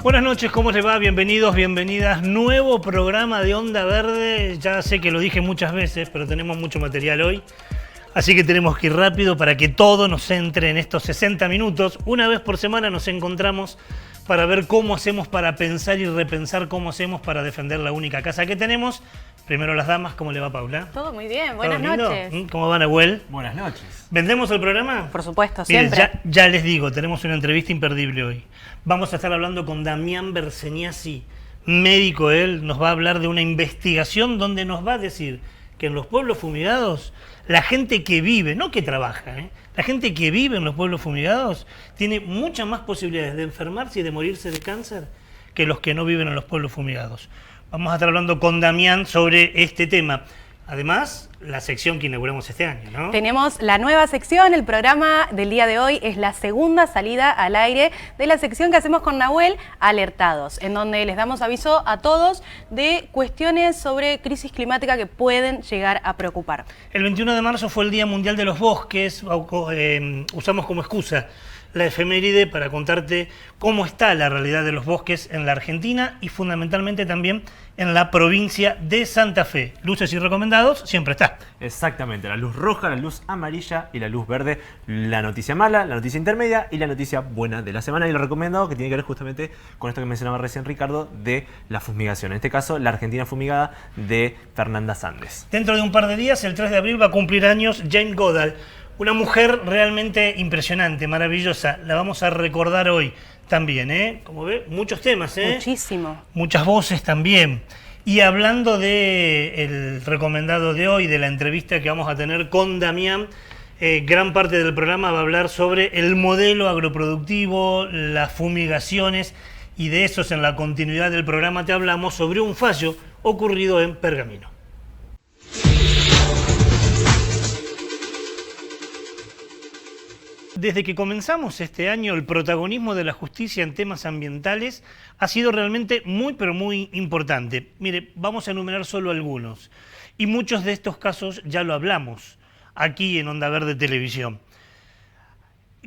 Buenas noches, ¿cómo les va? Bienvenidos, bienvenidas. Nuevo programa de Onda Verde. Ya sé que lo dije muchas veces, pero tenemos mucho material hoy. Así que tenemos que ir rápido para que todo nos entre en estos 60 minutos. Una vez por semana nos encontramos para ver cómo hacemos para pensar y repensar cómo hacemos para defender la única casa que tenemos. Primero las damas, ¿cómo le va, Paula? Todo muy bien, buenas ¿Todo lindo? noches. ¿Cómo va, Nahuel? Buenas noches. ¿Vendemos el programa? Por supuesto, Miren, siempre. ya les digo, tenemos una entrevista imperdible hoy. Vamos a estar hablando con Damián Berseniasi, médico él, nos va a hablar de una investigación donde nos va a decir que en los pueblos fumigados, la gente que vive, no que trabaja, la gente que vive en los pueblos fumigados tiene muchas más posibilidades de enfermarse y de morirse de cáncer que los que no viven en los pueblos fumigados. Vamos a estar hablando con Damián sobre este tema. Además, la sección que inauguramos este año, ¿no? Tenemos la nueva sección, el programa del día de hoy es la segunda salida al aire de la sección que hacemos con Nahuel, Alertados, en donde les damos aviso a todos de cuestiones sobre crisis climática que pueden llegar a preocupar. El 21 de marzo fue el Día Mundial de los Bosques, usamos como excusa la efeméride para contarte cómo está la realidad de los bosques en la Argentina y fundamentalmente también en la provincia de Santa Fe. Luces y recomendados, siempre está. Exactamente, la luz roja, la luz amarilla y la luz verde, la noticia mala, la noticia intermedia y la noticia buena de la semana. Y lo recomendado que tiene que ver justamente con esto que mencionaba recién Ricardo de la fumigación. En este caso, la Argentina fumigada de Fernanda Sandes. Dentro de un par de días, el 3 de abril, va a cumplir años Jane Goodall. Una mujer realmente impresionante, maravillosa. La vamos a recordar hoy también, ¿eh? Como ve, muchos temas, ¿eh? Muchísimo. Muchas voces también. Y hablando del recomendado de hoy, de la entrevista que vamos a tener con Damián, gran parte del programa va a hablar sobre el modelo agroproductivo, las fumigaciones, y de esos en la continuidad del programa te hablamos sobre un fallo ocurrido en Pergamino. Desde que comenzamos este año, el protagonismo de la justicia en temas ambientales ha sido realmente muy, pero muy importante. Mire, vamos a enumerar solo algunos. Y muchos de estos casos ya lo hablamos aquí en Onda Verde Televisión.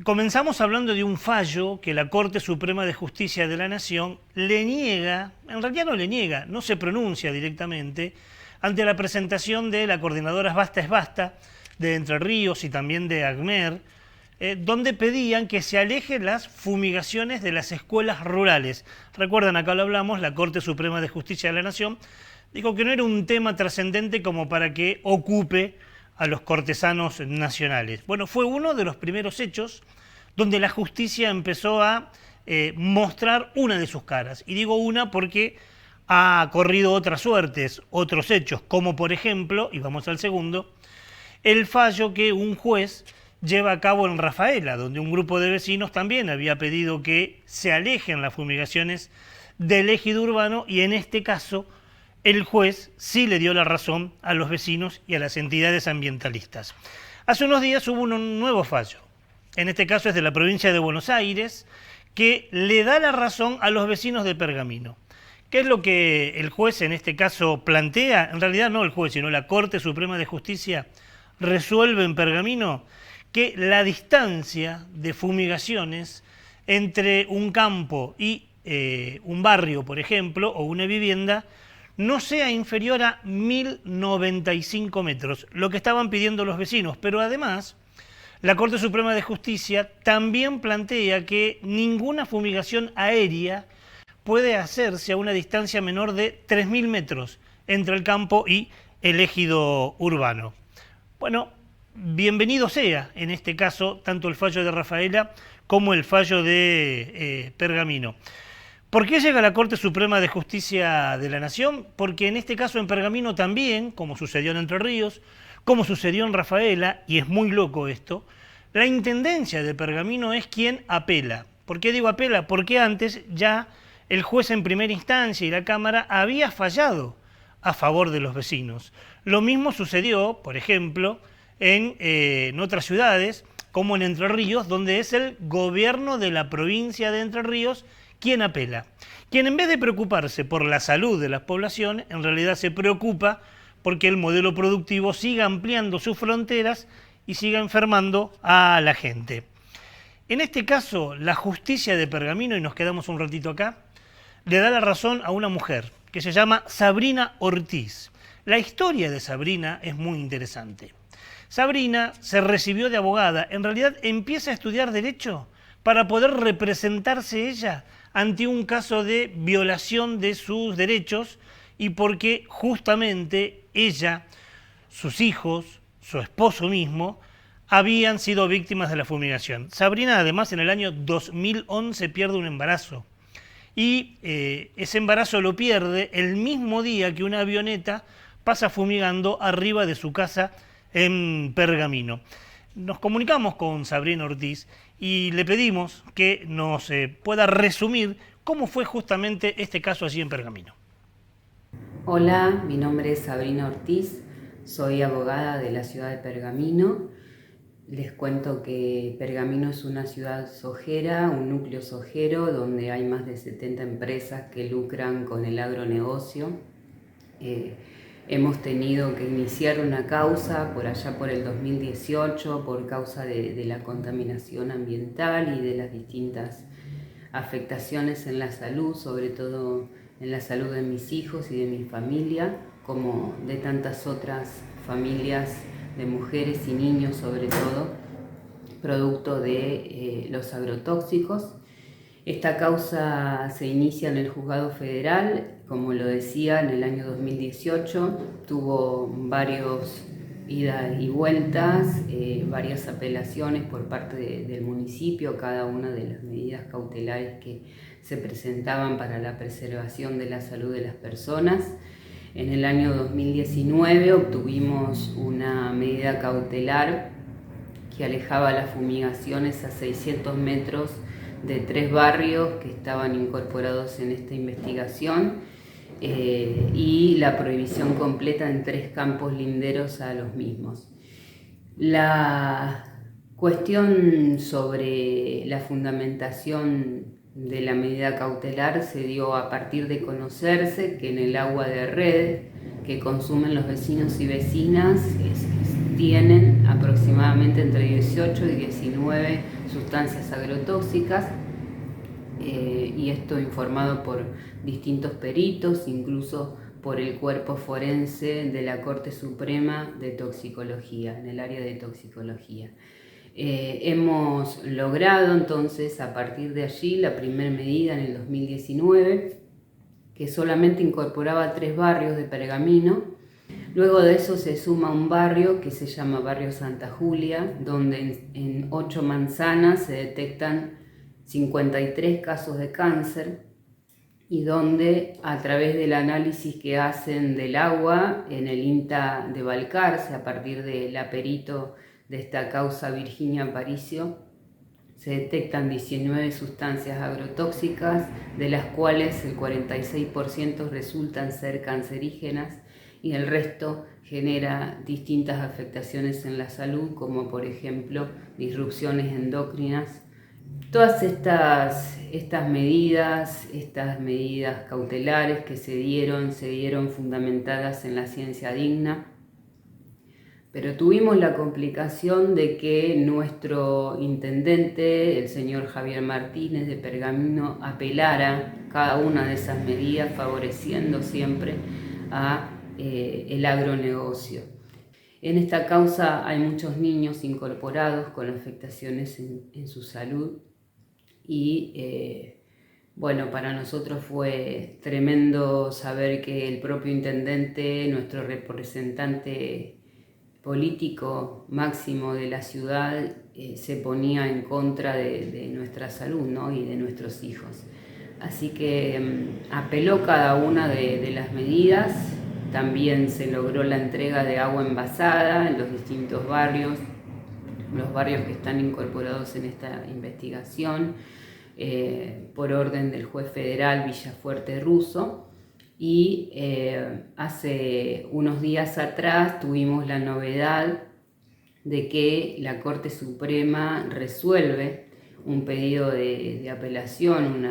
Comenzamos hablando de un fallo que la Corte Suprema de Justicia de la Nación le niega, en realidad no le niega, no se pronuncia directamente, ante la presentación de la coordinadora Basta es Basta, de Entre Ríos y también de ACMER, donde pedían que se alejen las fumigaciones de las escuelas rurales. Recuerdan, acá lo hablamos, la Corte Suprema de Justicia de la Nación dijo que no era un tema trascendente como para que ocupe a los cortesanos nacionales. Bueno, fue uno de los primeros hechos donde la justicia empezó a mostrar una de sus caras. Y digo una porque ha corrido otras suertes, otros hechos, como por ejemplo, y vamos al segundo, el fallo que un juez lleva a cabo en Rafaela, donde un grupo de vecinos también había pedido que se alejen las fumigaciones del ejido urbano y en este caso el juez sí le dio la razón a los vecinos y a las entidades ambientalistas. Hace unos días hubo un nuevo fallo, en este caso es de la provincia de Buenos Aires, que le da la razón a los vecinos de Pergamino. ¿Qué es lo que el juez en este caso plantea? En realidad no el juez, sino la Corte Suprema de Justicia resuelve en Pergamino que la distancia de fumigaciones entre un campo y un barrio, por ejemplo, o una vivienda, no sea inferior a 1095 metros, lo que estaban pidiendo los vecinos. Pero además, la Corte Suprema de Justicia también plantea que ninguna fumigación aérea puede hacerse a una distancia menor de 3000 metros entre el campo y el ejido urbano. Bueno, bienvenido sea, en este caso, tanto el fallo de Rafaela como el fallo de Pergamino. ¿Por qué llega la Corte Suprema de Justicia de la Nación? Porque en este caso en Pergamino también, como sucedió en Entre Ríos, como sucedió en Rafaela, y es muy loco esto, la Intendencia de Pergamino es quien apela. ¿Por qué digo apela? Porque antes ya el juez en primera instancia y la Cámara había fallado a favor de los vecinos. Lo mismo sucedió, por ejemplo, en otras ciudades, como en Entre Ríos, donde es el gobierno de la provincia de Entre Ríos quien apela. Quien en vez de preocuparse por la salud de la población, en realidad se preocupa porque el modelo productivo siga ampliando sus fronteras y siga enfermando a la gente. En este caso, la justicia de Pergamino, y nos quedamos un ratito acá, le da la razón a una mujer que se llama Sabrina Ortiz. La historia de Sabrina es muy interesante. Sabrina se recibió de abogada, en realidad empieza a estudiar Derecho para poder representarse ella ante un caso de violación de sus derechos y porque justamente ella, sus hijos, su esposo mismo, habían sido víctimas de la fumigación. Sabrina además en el año 2011 pierde un embarazo y ese embarazo lo pierde el mismo día que una avioneta pasa fumigando arriba de su casa en Pergamino. Nos comunicamos con Sabrina Ortiz y le pedimos que nos pueda resumir cómo fue justamente este caso allí en Pergamino. Hola, mi nombre es Sabrina Ortiz, soy abogada de la ciudad de Pergamino. Les cuento que Pergamino es una ciudad sojera, un núcleo sojero donde hay más de 70 empresas que lucran con el agronegocio. Hemos tenido que iniciar una causa por allá por el 2018 por causa de la contaminación ambiental y de las distintas afectaciones en la salud, sobre todo en la salud de mis hijos y de mi familia, como de tantas otras familias de mujeres y niños, sobre todo, producto de los agrotóxicos. Esta causa se inicia en el Juzgado Federal, como lo decía, en el año 2018, tuvo varios idas y vueltas, varias apelaciones por parte del municipio, cada una de las medidas cautelares que se presentaban para la preservación de la salud de las personas. En el año 2019 obtuvimos una medida cautelar que alejaba las fumigaciones a 600 metros de 3 barrios que estaban incorporados en esta investigación y la prohibición completa en 3 campos linderos a los mismos. La cuestión sobre la fundamentación de la medida cautelar se dio a partir de conocerse que en el agua de red que consumen los vecinos y vecinas tienen aproximadamente entre 18 y 19 sustancias agrotóxicas, y esto informado por distintos peritos, incluso por el cuerpo forense de la Corte Suprema de Toxicología, en el área de toxicología. Hemos logrado entonces a partir de allí la primera medida en el 2019, que solamente incorporaba 3 barrios de Pergamino. Luego de eso se suma un barrio que se llama Barrio Santa Julia, donde en 8 manzanas se detectan 53 casos de cáncer y donde a través del análisis que hacen del agua en el INTA de Balcarce, a partir de la perito de esta causa Virginia Aparicio, se detectan 19 sustancias agrotóxicas, de las cuales el 46% resultan ser cancerígenas y el resto genera distintas afectaciones en la salud, como por ejemplo disrupciones endocrinas. Todas estas medidas cautelares que se dieron fundamentadas en la ciencia digna, pero tuvimos la complicación de que nuestro intendente, el señor Javier Martínez de Pergamino, apelara cada una de esas medidas, favoreciendo siempre a el agronegocio. En esta causa hay muchos niños incorporados con afectaciones en su salud y bueno, para nosotros fue tremendo saber que el propio intendente, nuestro representante político máximo de la ciudad, se ponía en contra de nuestra salud, ¿no? Y de nuestros hijos. Así que apeló cada una de las medidas. También se logró la entrega de agua envasada en los distintos barrios, los barrios que están incorporados en esta investigación, por orden del juez federal Villafuerte Russo. Y hace unos días atrás tuvimos la novedad de que la Corte Suprema resuelve un pedido de apelación,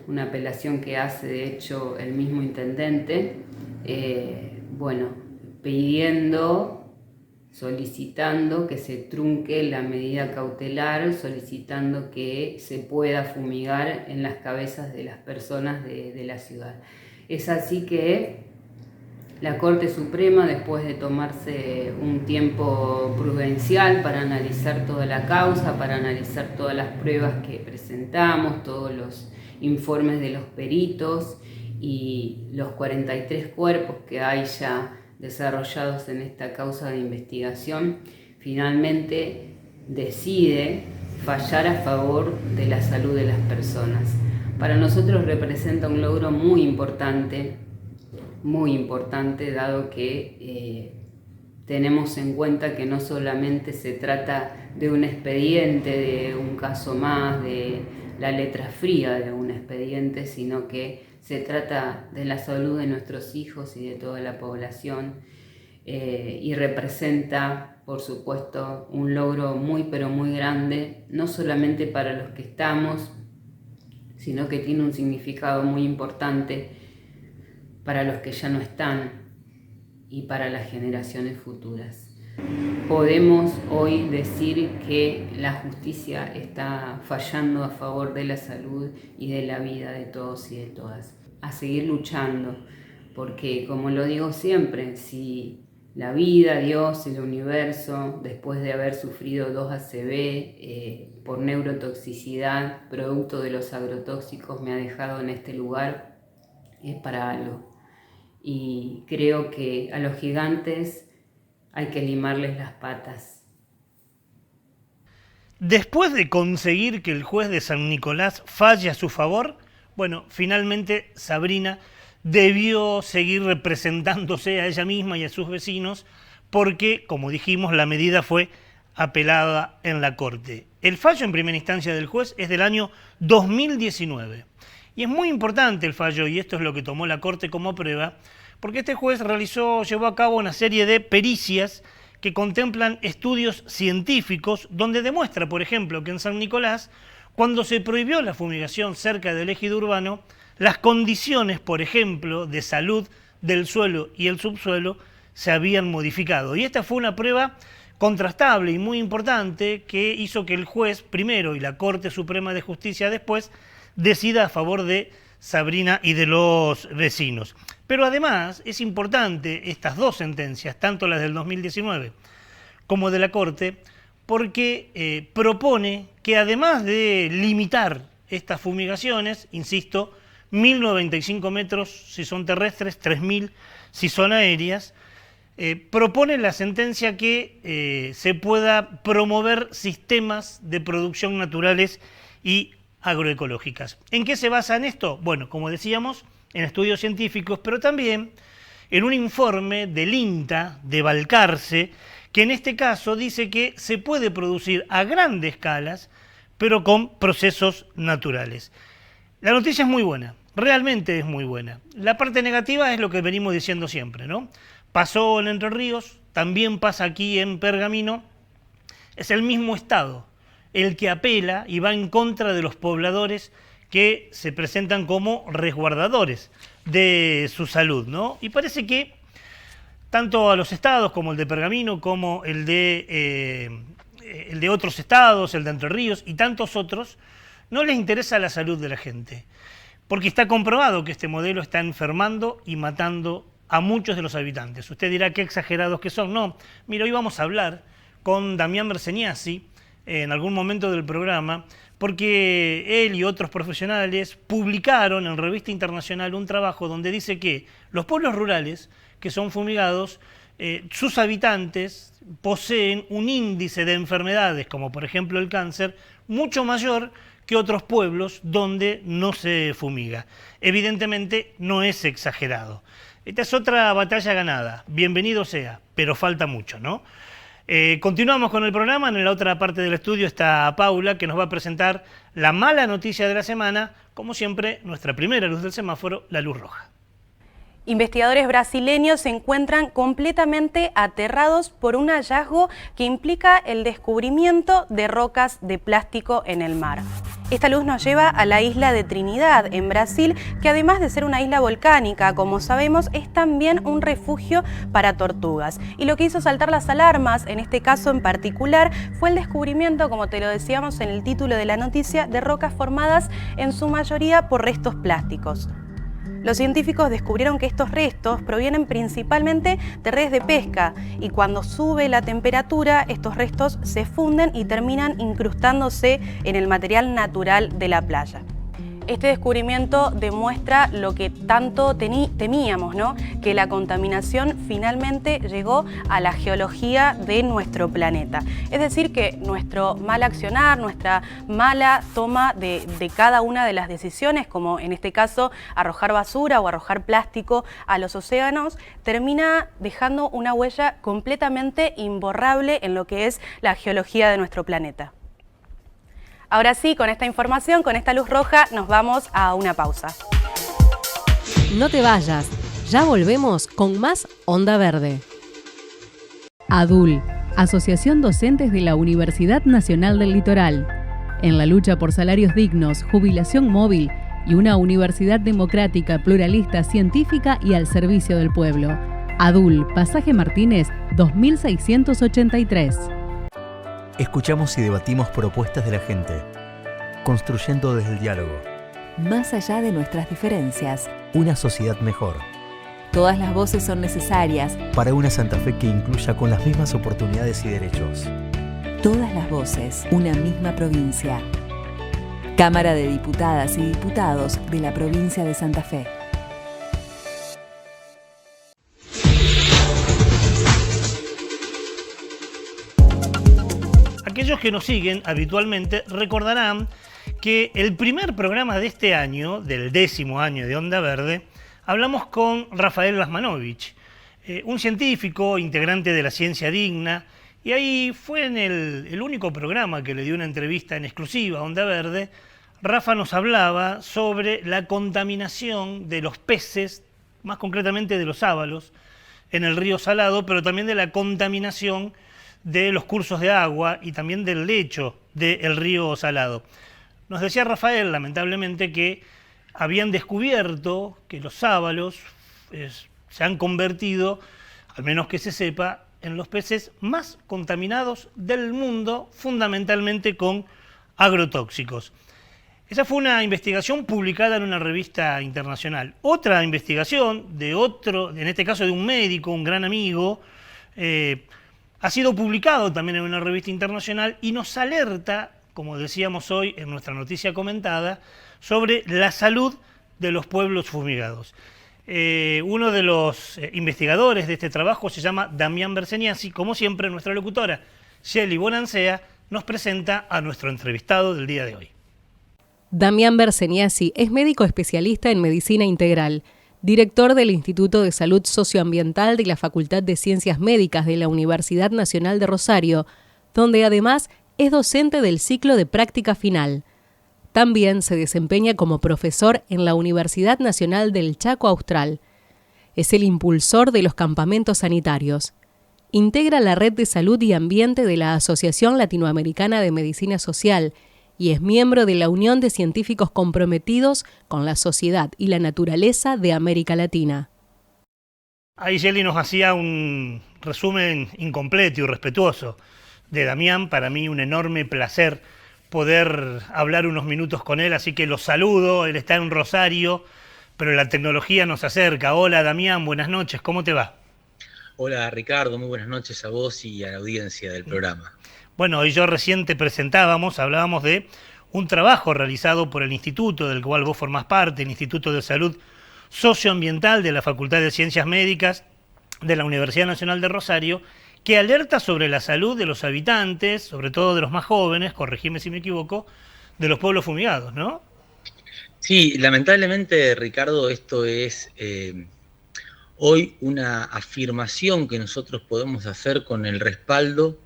una apelación que hace de hecho el mismo intendente, pidiendo solicitando que se trunque la medida cautelar, solicitando que se pueda fumigar en las cabezas de las personas de la ciudad. Es así que la Corte Suprema, después de tomarse un tiempo prudencial para analizar toda la causa, para analizar todas las pruebas que presentamos, todos los informes de los peritos y los 43 cuerpos que hay ya desarrollados en esta causa de investigación, finalmente decide fallar a favor de la salud de las personas. Para nosotros representa un logro muy importante, dado que tenemos en cuenta que no solamente se trata de un expediente, de un caso más, de la letra fría de un expediente, sino que se trata de la salud de nuestros hijos y de toda la población, y representa, por supuesto, un logro muy pero muy grande, no solamente para los que estamos, sino que tiene un significado muy importante para los que ya no están y para las generaciones futuras. Podemos hoy decir que la justicia está fallando a favor de la salud y de la vida de todos y de todas. A seguir luchando, porque como lo digo siempre, si la vida, Dios, el universo, después de haber sufrido 2 ACV por neurotoxicidad, producto de los agrotóxicos, me ha dejado en este lugar, es para algo. Y creo que a los gigantes hay que limarles las patas. Después de conseguir que el juez de San Nicolás falle a su favor, bueno, finalmente Sabrina debió seguir representándose a ella misma y a sus vecinos porque, como dijimos, la medida fue apelada en la Corte. El fallo en primera instancia del juez es del año 2019. Y es muy importante el fallo, y esto es lo que tomó la Corte como prueba, porque este juez llevó a cabo una serie de pericias que contemplan estudios científicos donde demuestra, por ejemplo, que en San Nicolás, cuando se prohibió la fumigación cerca del ejido urbano, las condiciones, por ejemplo, de salud del suelo y el subsuelo se habían modificado. Y esta fue una prueba contrastable y muy importante que hizo que el juez primero y la Corte Suprema de Justicia después decida a favor de Sabrina y de los vecinos. Pero además es importante estas 2 sentencias, tanto las del 2019 como de la Corte, porque propone que además de limitar estas fumigaciones, insisto, 1.095 metros si son terrestres, 3.000 si son aéreas, propone la sentencia que se pueda promover sistemas de producción naturales y agroecológicas. ¿En qué se basa en esto? Bueno, como decíamos, en estudios científicos, pero también en un informe del INTA de Balcarce, que en este caso dice que se puede producir a grandes escalas, pero con procesos naturales. La noticia es muy buena, realmente es muy buena. La parte negativa es lo que venimos diciendo siempre, ¿no? Pasó en Entre Ríos, también pasa aquí en Pergamino, es el mismo Estado el que apela y va en contra de los pobladores que se presentan como resguardadores de su salud, ¿no? Y parece que tanto a los estados como el de Pergamino, como el de otros estados, el de Entre Ríos y tantos otros, no les interesa la salud de la gente, porque está comprobado que este modelo está enfermando y matando a muchos de los habitantes. Usted dirá qué exagerados que son. No, mira, hoy vamos a hablar con Damián Berseniasi en algún momento del programa, porque él y otros profesionales publicaron en Revista Internacional un trabajo donde dice que los pueblos rurales que son fumigados, sus habitantes poseen un índice de enfermedades, como por ejemplo el cáncer, mucho mayor que otros pueblos donde no se fumiga. Evidentemente no es exagerado. Esta es otra batalla ganada, bienvenido sea, pero falta mucho, ¿no? Continuamos con el programa. En la otra parte del estudio está Paula, que nos va a presentar la mala noticia de la semana, como siempre, nuestra primera luz del semáforo, la luz roja. Investigadores brasileños se encuentran completamente aterrados por un hallazgo que implica el descubrimiento de rocas de plástico en el mar. Esta luz nos lleva a la isla de Trinidad, en Brasil, que además de ser una isla volcánica, como sabemos, es también un refugio para tortugas. Y lo que hizo saltar las alarmas, en este caso en particular, fue el descubrimiento, como te lo decíamos en el título de la noticia, de rocas formadas en su mayoría por restos plásticos. Los científicos descubrieron que estos restos provienen principalmente de redes de pesca y cuando sube la temperatura, estos restos se funden y terminan incrustándose en el material natural de la playa. Este descubrimiento demuestra lo que tanto temíamos, ¿no? Que la contaminación finalmente llegó a la geología de nuestro planeta. Es decir, que nuestro mal accionar, nuestra mala toma de cada una de las decisiones, como en este caso arrojar basura o arrojar plástico a los océanos, termina dejando una huella completamente imborrable en lo que es la geología de nuestro planeta. Ahora sí, con esta información, con esta luz roja, nos vamos a una pausa. No te vayas, ya volvemos con más Onda Verde. ADUL, Asociación Docentes de la Universidad Nacional del Litoral. En la lucha por salarios dignos, jubilación móvil y una universidad democrática, pluralista, científica y al servicio del pueblo. ADUL, Pasaje Martínez, 2683. Escuchamos y debatimos propuestas de la gente, construyendo desde el diálogo. Más allá de nuestras diferencias, Una sociedad mejor. todas las voces son necesarias. Para una Santa Fe que incluya con las mismas oportunidades y derechos. Todas las voces, una misma provincia. Cámara de Diputadas y Diputados de la provincia de Santa Fe. Aquellos que nos siguen habitualmente recordarán que el primer programa de este año, del 10º año de Onda Verde, hablamos con Rafael Lasmanovich, un científico integrante de la Ciencia Digna, y ahí fue en el único programa que le dio una entrevista en exclusiva a Onda Verde. Rafa nos hablaba sobre la contaminación de los peces, más concretamente de los sábalos, en el río Salado, pero también de la contaminación de los cursos de agua y también del lecho del río Salado. Nos decía Rafael, lamentablemente, que habían descubierto que los sábalos se han convertido, al menos que se sepa, en los peces más contaminados del mundo, fundamentalmente con agrotóxicos. Esa fue una investigación publicada en una revista internacional. Otra investigación de otro, en este caso de un médico, un gran amigo, ha sido publicado también en una revista internacional y nos alerta, como decíamos hoy en nuestra noticia comentada, sobre la salud de los pueblos fumigados. Uno de los investigadores de este trabajo se llama Damián Berseniasi. Como siempre, nuestra locutora, Shelly Bonancea, nos presenta a nuestro entrevistado del día de hoy. Damián Berseniasi es médico especialista en medicina integral, director del Instituto de Salud Socioambiental de la Facultad de Ciencias Médicas de la Universidad Nacional de Rosario, donde además es docente del ciclo de práctica final. También se desempeña como profesor en la Universidad Nacional del Chaco Austral. Es el impulsor de los campamentos sanitarios. Integra la Red de Salud y Ambiente de la Asociación Latinoamericana de Medicina Social y es miembro de la Unión de Científicos Comprometidos con la Sociedad y la Naturaleza de América Latina. Ahí Shelly nos hacía un resumen incompleto y respetuoso de Damián. Para mí un enorme placer poder hablar unos minutos con él, así que lo saludo. Él está en Rosario, pero la tecnología nos acerca. Hola Damián, buenas noches, ¿cómo te va? Hola Ricardo, muy buenas noches a vos y a la audiencia del programa. Bueno, hoy yo recién te presentábamos, hablábamos de un trabajo realizado por el instituto del cual vos formás parte, el Instituto de Salud Socioambiental de la Facultad de Ciencias Médicas de la Universidad Nacional de Rosario, que alerta sobre la salud de los habitantes, sobre todo de los más jóvenes, corregime si me equivoco, de los pueblos fumigados, ¿no? Sí, lamentablemente, Ricardo, esto es hoy una afirmación que nosotros podemos hacer con el respaldo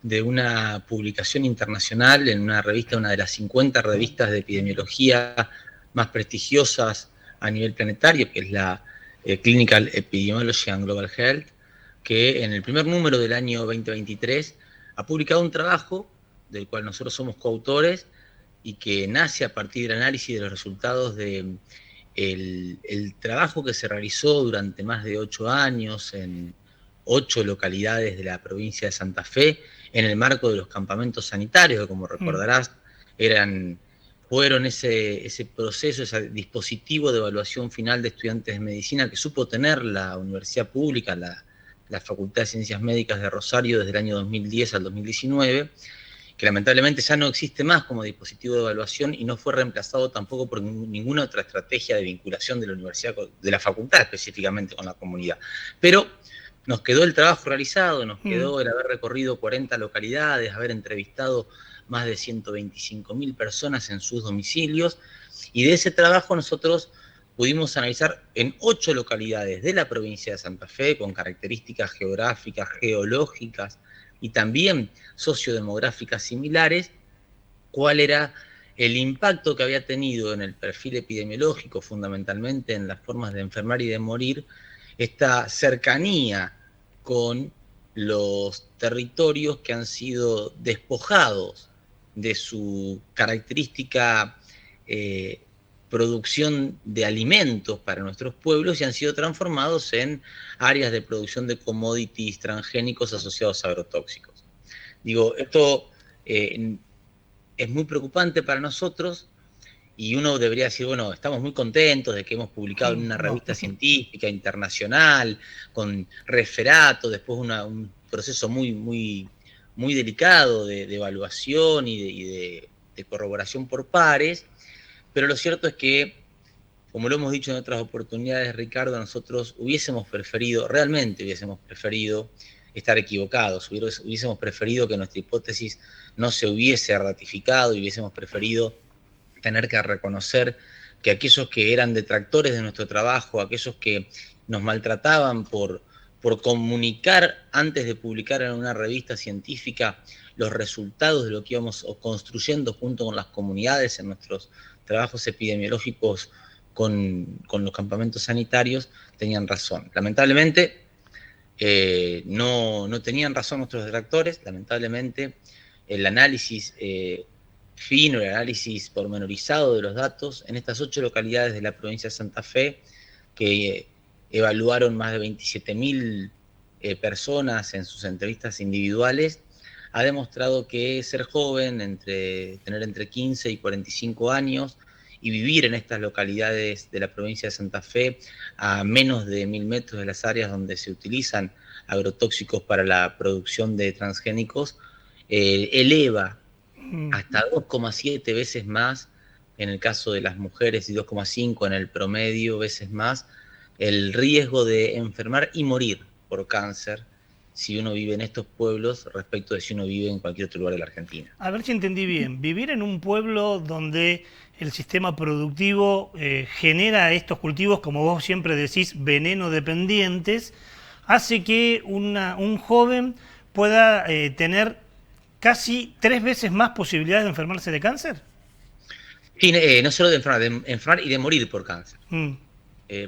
de una publicación internacional en una revista, una de las 50 revistas de epidemiología más prestigiosas a nivel planetario, que es la Clinical Epidemiology and Global Health, que en el primer número del año 2023 ha publicado un trabajo del cual nosotros somos coautores, y que nace a partir del análisis de los resultados de el trabajo que se realizó durante más de 8 años en 8 localidades de la provincia de Santa Fe, en el marco de los campamentos sanitarios, que como recordarás, fueron ese proceso, ese dispositivo de evaluación final de estudiantes de medicina que supo tener la universidad pública, la Facultad de Ciencias Médicas de Rosario desde el año 2010 al 2019, que lamentablemente ya no existe más como dispositivo de evaluación y no fue reemplazado tampoco por ninguna otra estrategia de vinculación de la universidad, de la facultad específicamente con la comunidad. Pero nos quedó el trabajo realizado, nos quedó el haber recorrido 40 localidades, haber entrevistado más de 125.000 personas en sus domicilios, y de ese trabajo nosotros pudimos analizar en 8 localidades de la provincia de Santa Fe, con características geográficas, geológicas y también sociodemográficas similares, cuál era el impacto que había tenido en el perfil epidemiológico, fundamentalmente en las formas de enfermar y de morir, esta cercanía con los territorios que han sido despojados de su característica producción de alimentos para nuestros pueblos y han sido transformados en áreas de producción de commodities transgénicos asociados a agrotóxicos. Digo, esto es muy preocupante para nosotros y uno debería decir, bueno, estamos muy contentos de que hemos publicado en una revista científica internacional, con referato, después un proceso muy delicado de evaluación y de corroboración por pares, pero lo cierto es que, como lo hemos dicho en otras oportunidades, Ricardo, nosotros realmente hubiésemos preferido estar equivocados, hubiésemos preferido que nuestra hipótesis no se hubiese ratificado y hubiésemos preferido tener que reconocer que aquellos que eran detractores de nuestro trabajo, aquellos que nos maltrataban por comunicar antes de publicar en una revista científica los resultados de lo que íbamos construyendo junto con las comunidades en nuestros trabajos epidemiológicos con los campamentos sanitarios, tenían razón. Lamentablemente, no tenían razón nuestros detractores. Lamentablemente, el análisis fino, el análisis pormenorizado de los datos en estas 8 localidades de la provincia de Santa Fe, que evaluaron más de 27.000 personas en sus entrevistas individuales, ha demostrado que ser joven, tener entre 15 y 45 años y vivir en estas localidades de la provincia de Santa Fe a menos de 1.000 metros de las áreas donde se utilizan agrotóxicos para la producción de transgénicos, eleva hasta 2,7 veces más en el caso de las mujeres y 2,5 en el promedio veces más el riesgo de enfermar y morir por cáncer si uno vive en estos pueblos respecto de si uno vive en cualquier otro lugar de la Argentina. A ver si entendí bien. Vivir en un pueblo donde el sistema productivo genera estos cultivos, como vos siempre decís, veneno dependientes, hace que un joven pueda tener casi 3 veces más posibilidades de enfermarse de cáncer. Sí, no solo de enfermar y de morir por cáncer.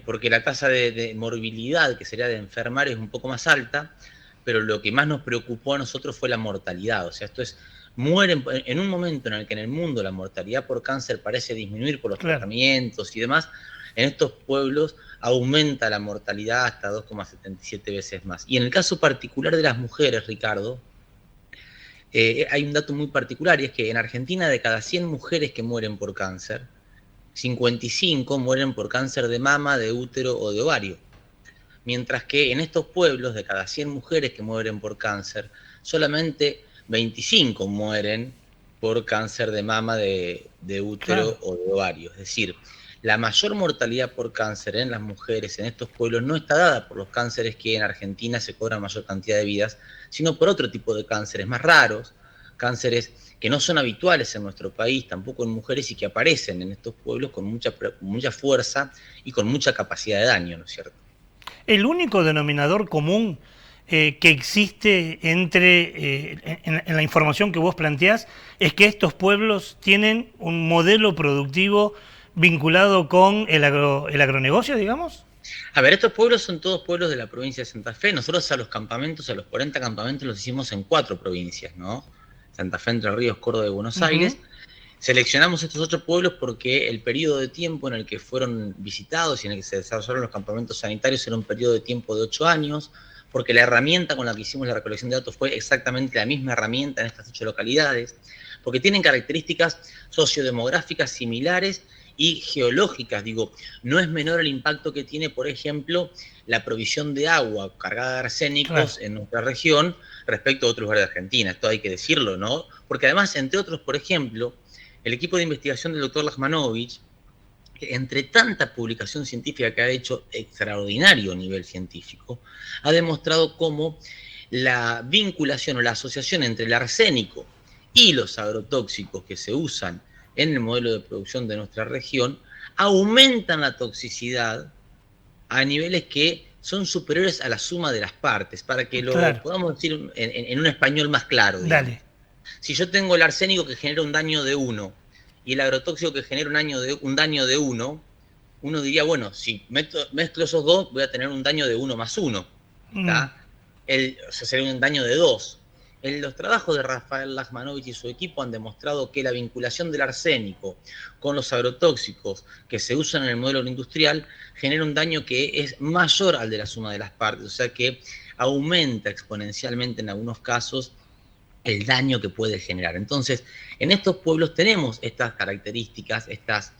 Porque la tasa de morbilidad, que sería de enfermar, es un poco más alta, pero lo que más nos preocupó a nosotros fue la mortalidad. O sea, mueren en un momento en el que en el mundo la mortalidad por cáncer parece disminuir por los tratamientos y demás. En estos pueblos aumenta la mortalidad hasta 2,77 veces más. Y en el caso particular de las mujeres, Ricardo, hay un dato muy particular, y es que en Argentina, de cada 100 mujeres que mueren por cáncer, 55 mueren por cáncer de mama, de útero o de ovario. Mientras que en estos pueblos, de cada 100 mujeres que mueren por cáncer, solamente 25 mueren por cáncer de mama, de útero o de ovario. Es decir, la mayor mortalidad por cáncer en las mujeres en estos pueblos no está dada por los cánceres que en Argentina se cobran mayor cantidad de vidas, sino por otro tipo de cánceres más raros, cánceres que no son habituales en nuestro país, tampoco en mujeres, y que aparecen en estos pueblos con mucha fuerza y con mucha capacidad de daño, ¿no es cierto? El único denominador común que existe en la información que vos planteás es que estos pueblos tienen un modelo productivo vinculado con el agronegocio, digamos. A ver, estos pueblos son todos pueblos de la provincia de Santa Fe. Nosotros a los 40 campamentos los hicimos en 4 provincias, ¿no? Santa Fe, Entre Ríos, Córdoba y Buenos Aires. Seleccionamos estos 8 pueblos porque el periodo de tiempo en el que fueron visitados y en el que se desarrollaron los campamentos sanitarios era un periodo de tiempo de 8 años, porque la herramienta con la que hicimos la recolección de datos fue exactamente la misma herramienta en estas 8 localidades, porque tienen características sociodemográficas similares y geológicas. Digo, no es menor el impacto que tiene, por ejemplo, la provisión de agua cargada de arsénicos en nuestra región respecto a otros lugares de Argentina. Esto hay que decirlo, ¿no? Porque además, entre otros, por ejemplo, el equipo de investigación del doctor Lajmanovich, entre tanta publicación científica que ha hecho, extraordinario nivel científico, ha demostrado cómo la vinculación o la asociación entre el arsénico y los agrotóxicos que se usan en el modelo de producción de nuestra región aumentan la toxicidad a niveles que son superiores a la suma de las partes, para que lo podamos decir en un español más claro. Dale. Si yo tengo el arsénico que genera un daño de 1 y el agrotóxico que genera un daño de 1, uno diría, bueno, si mezclo esos dos voy a tener un daño de 1 más 1. O sea, sería un daño de 2. Los trabajos de Rafael Lajmanovich y su equipo han demostrado que la vinculación del arsénico con los agrotóxicos que se usan en el modelo industrial genera un daño que es mayor al de la suma de las partes, o sea que aumenta exponencialmente en algunos casos el daño que puede generar. Entonces, en estos pueblos tenemos estas características, estas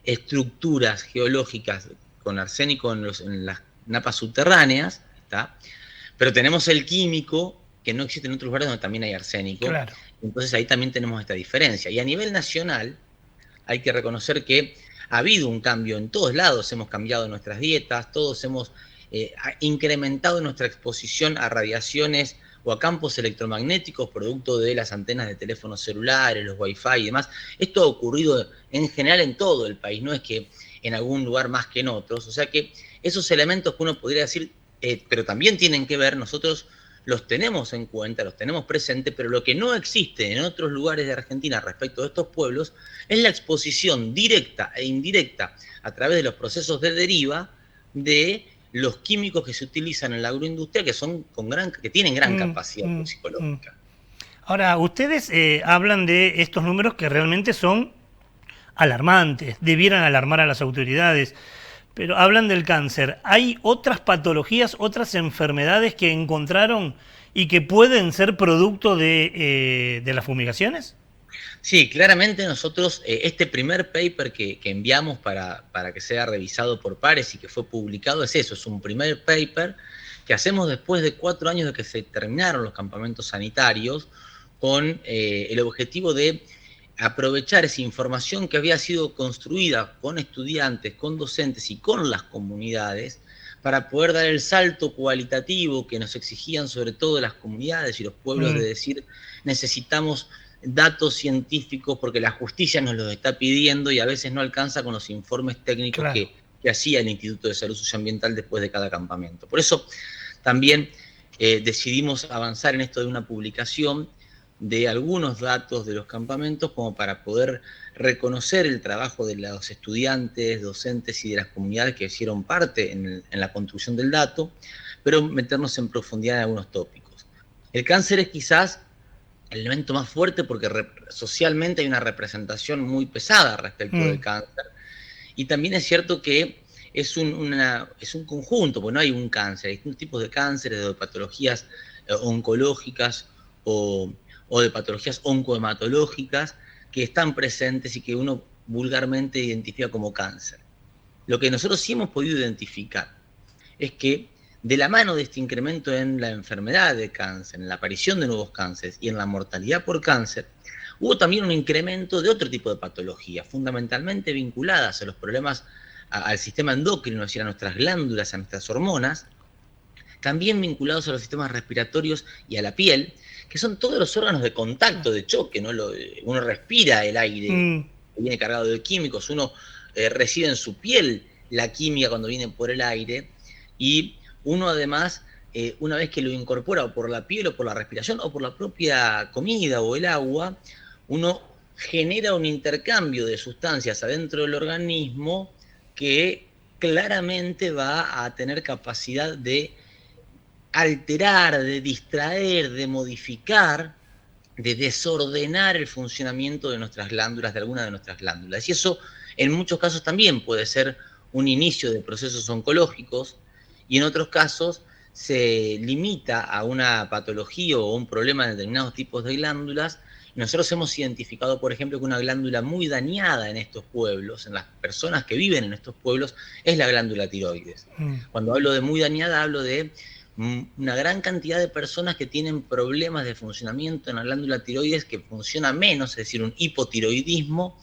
estructuras geológicas con arsénico en las napas subterráneas, ¿está? Pero tenemos el químico que no existe en otros lugares donde también hay arsénico. Claro. Entonces ahí también tenemos esta diferencia. Y a nivel nacional hay que reconocer que ha habido un cambio en todos lados. Hemos cambiado nuestras dietas, todos hemos incrementado nuestra exposición a radiaciones o a campos electromagnéticos producto de las antenas de teléfonos celulares, los wifi y demás. Esto ha ocurrido en general en todo el país, no es que en algún lugar más que en otros. O sea que esos elementos que uno podría decir, pero también tienen que ver, nosotros los tenemos en cuenta, los tenemos presentes, pero lo que no existe en otros lugares de Argentina respecto de estos pueblos es la exposición directa e indirecta a través de los procesos de deriva de los químicos que se utilizan en la agroindustria, que tienen gran capacidad toxicológica. Ahora, ustedes hablan de estos números que realmente son alarmantes, debieran alarmar a las autoridades, pero hablan del cáncer. ¿Hay otras patologías, otras enfermedades que encontraron y que pueden ser producto de las fumigaciones? Sí, claramente nosotros, este primer paper que enviamos para que sea revisado por pares y que fue publicado es eso, es un primer paper que hacemos después de 4 años de que se terminaron los campamentos sanitarios con el objetivo de aprovechar esa información que había sido construida con estudiantes, con docentes y con las comunidades para poder dar el salto cualitativo que nos exigían sobre todo las comunidades y los pueblos de decir necesitamos datos científicos porque la justicia nos los está pidiendo y a veces no alcanza con los informes técnicos que hacía el Instituto de Salud Socioambiental después de cada campamento. Por eso también decidimos avanzar en esto de una publicación de algunos datos de los campamentos como para poder reconocer el trabajo de los estudiantes, docentes y de las comunidades que hicieron parte en la construcción del dato, pero meternos en profundidad en algunos tópicos. El cáncer es quizás el elemento más fuerte porque socialmente hay una representación muy pesada respecto del cáncer. Y también es cierto que es un conjunto, porque no hay un cáncer, hay distintos tipos de cánceres, de patologías oncológicas o de patologías oncohematológicas que están presentes y que uno vulgarmente identifica como cáncer. Lo que nosotros sí hemos podido identificar es que de la mano de este incremento en la enfermedad de cáncer, en la aparición de nuevos cánceres y en la mortalidad por cáncer, hubo también un incremento de otro tipo de patologías, fundamentalmente vinculadas a los problemas al sistema endocrino, es decir, a nuestras glándulas, a nuestras hormonas, también vinculados a los sistemas respiratorios y a la piel, que son todos los órganos de contacto, de choque, ¿no? Uno respira el aire que viene cargado de químicos, uno recibe en su piel la química cuando viene por el aire, y uno además, una vez que lo incorpora o por la piel o por la respiración o por la propia comida o el agua, uno genera un intercambio de sustancias adentro del organismo que claramente va a tener capacidad de alterar, de distraer, de modificar de desordenar el funcionamiento de nuestras glándulas, de alguna de nuestras glándulas. Y eso en muchos casos también puede ser un inicio de procesos oncológicos, y en otros casos se limita a una patología o un problema de determinados tipos de glándulas. Nosotros hemos identificado, por ejemplo, que una glándula muy dañada en estos pueblos, en las personas que viven en estos pueblos, es la glándula tiroides. Cuando hablo de muy dañada, hablo de una gran cantidad de personas que tienen problemas de funcionamiento en la glándula tiroides, que funciona menos, es decir, un hipotiroidismo,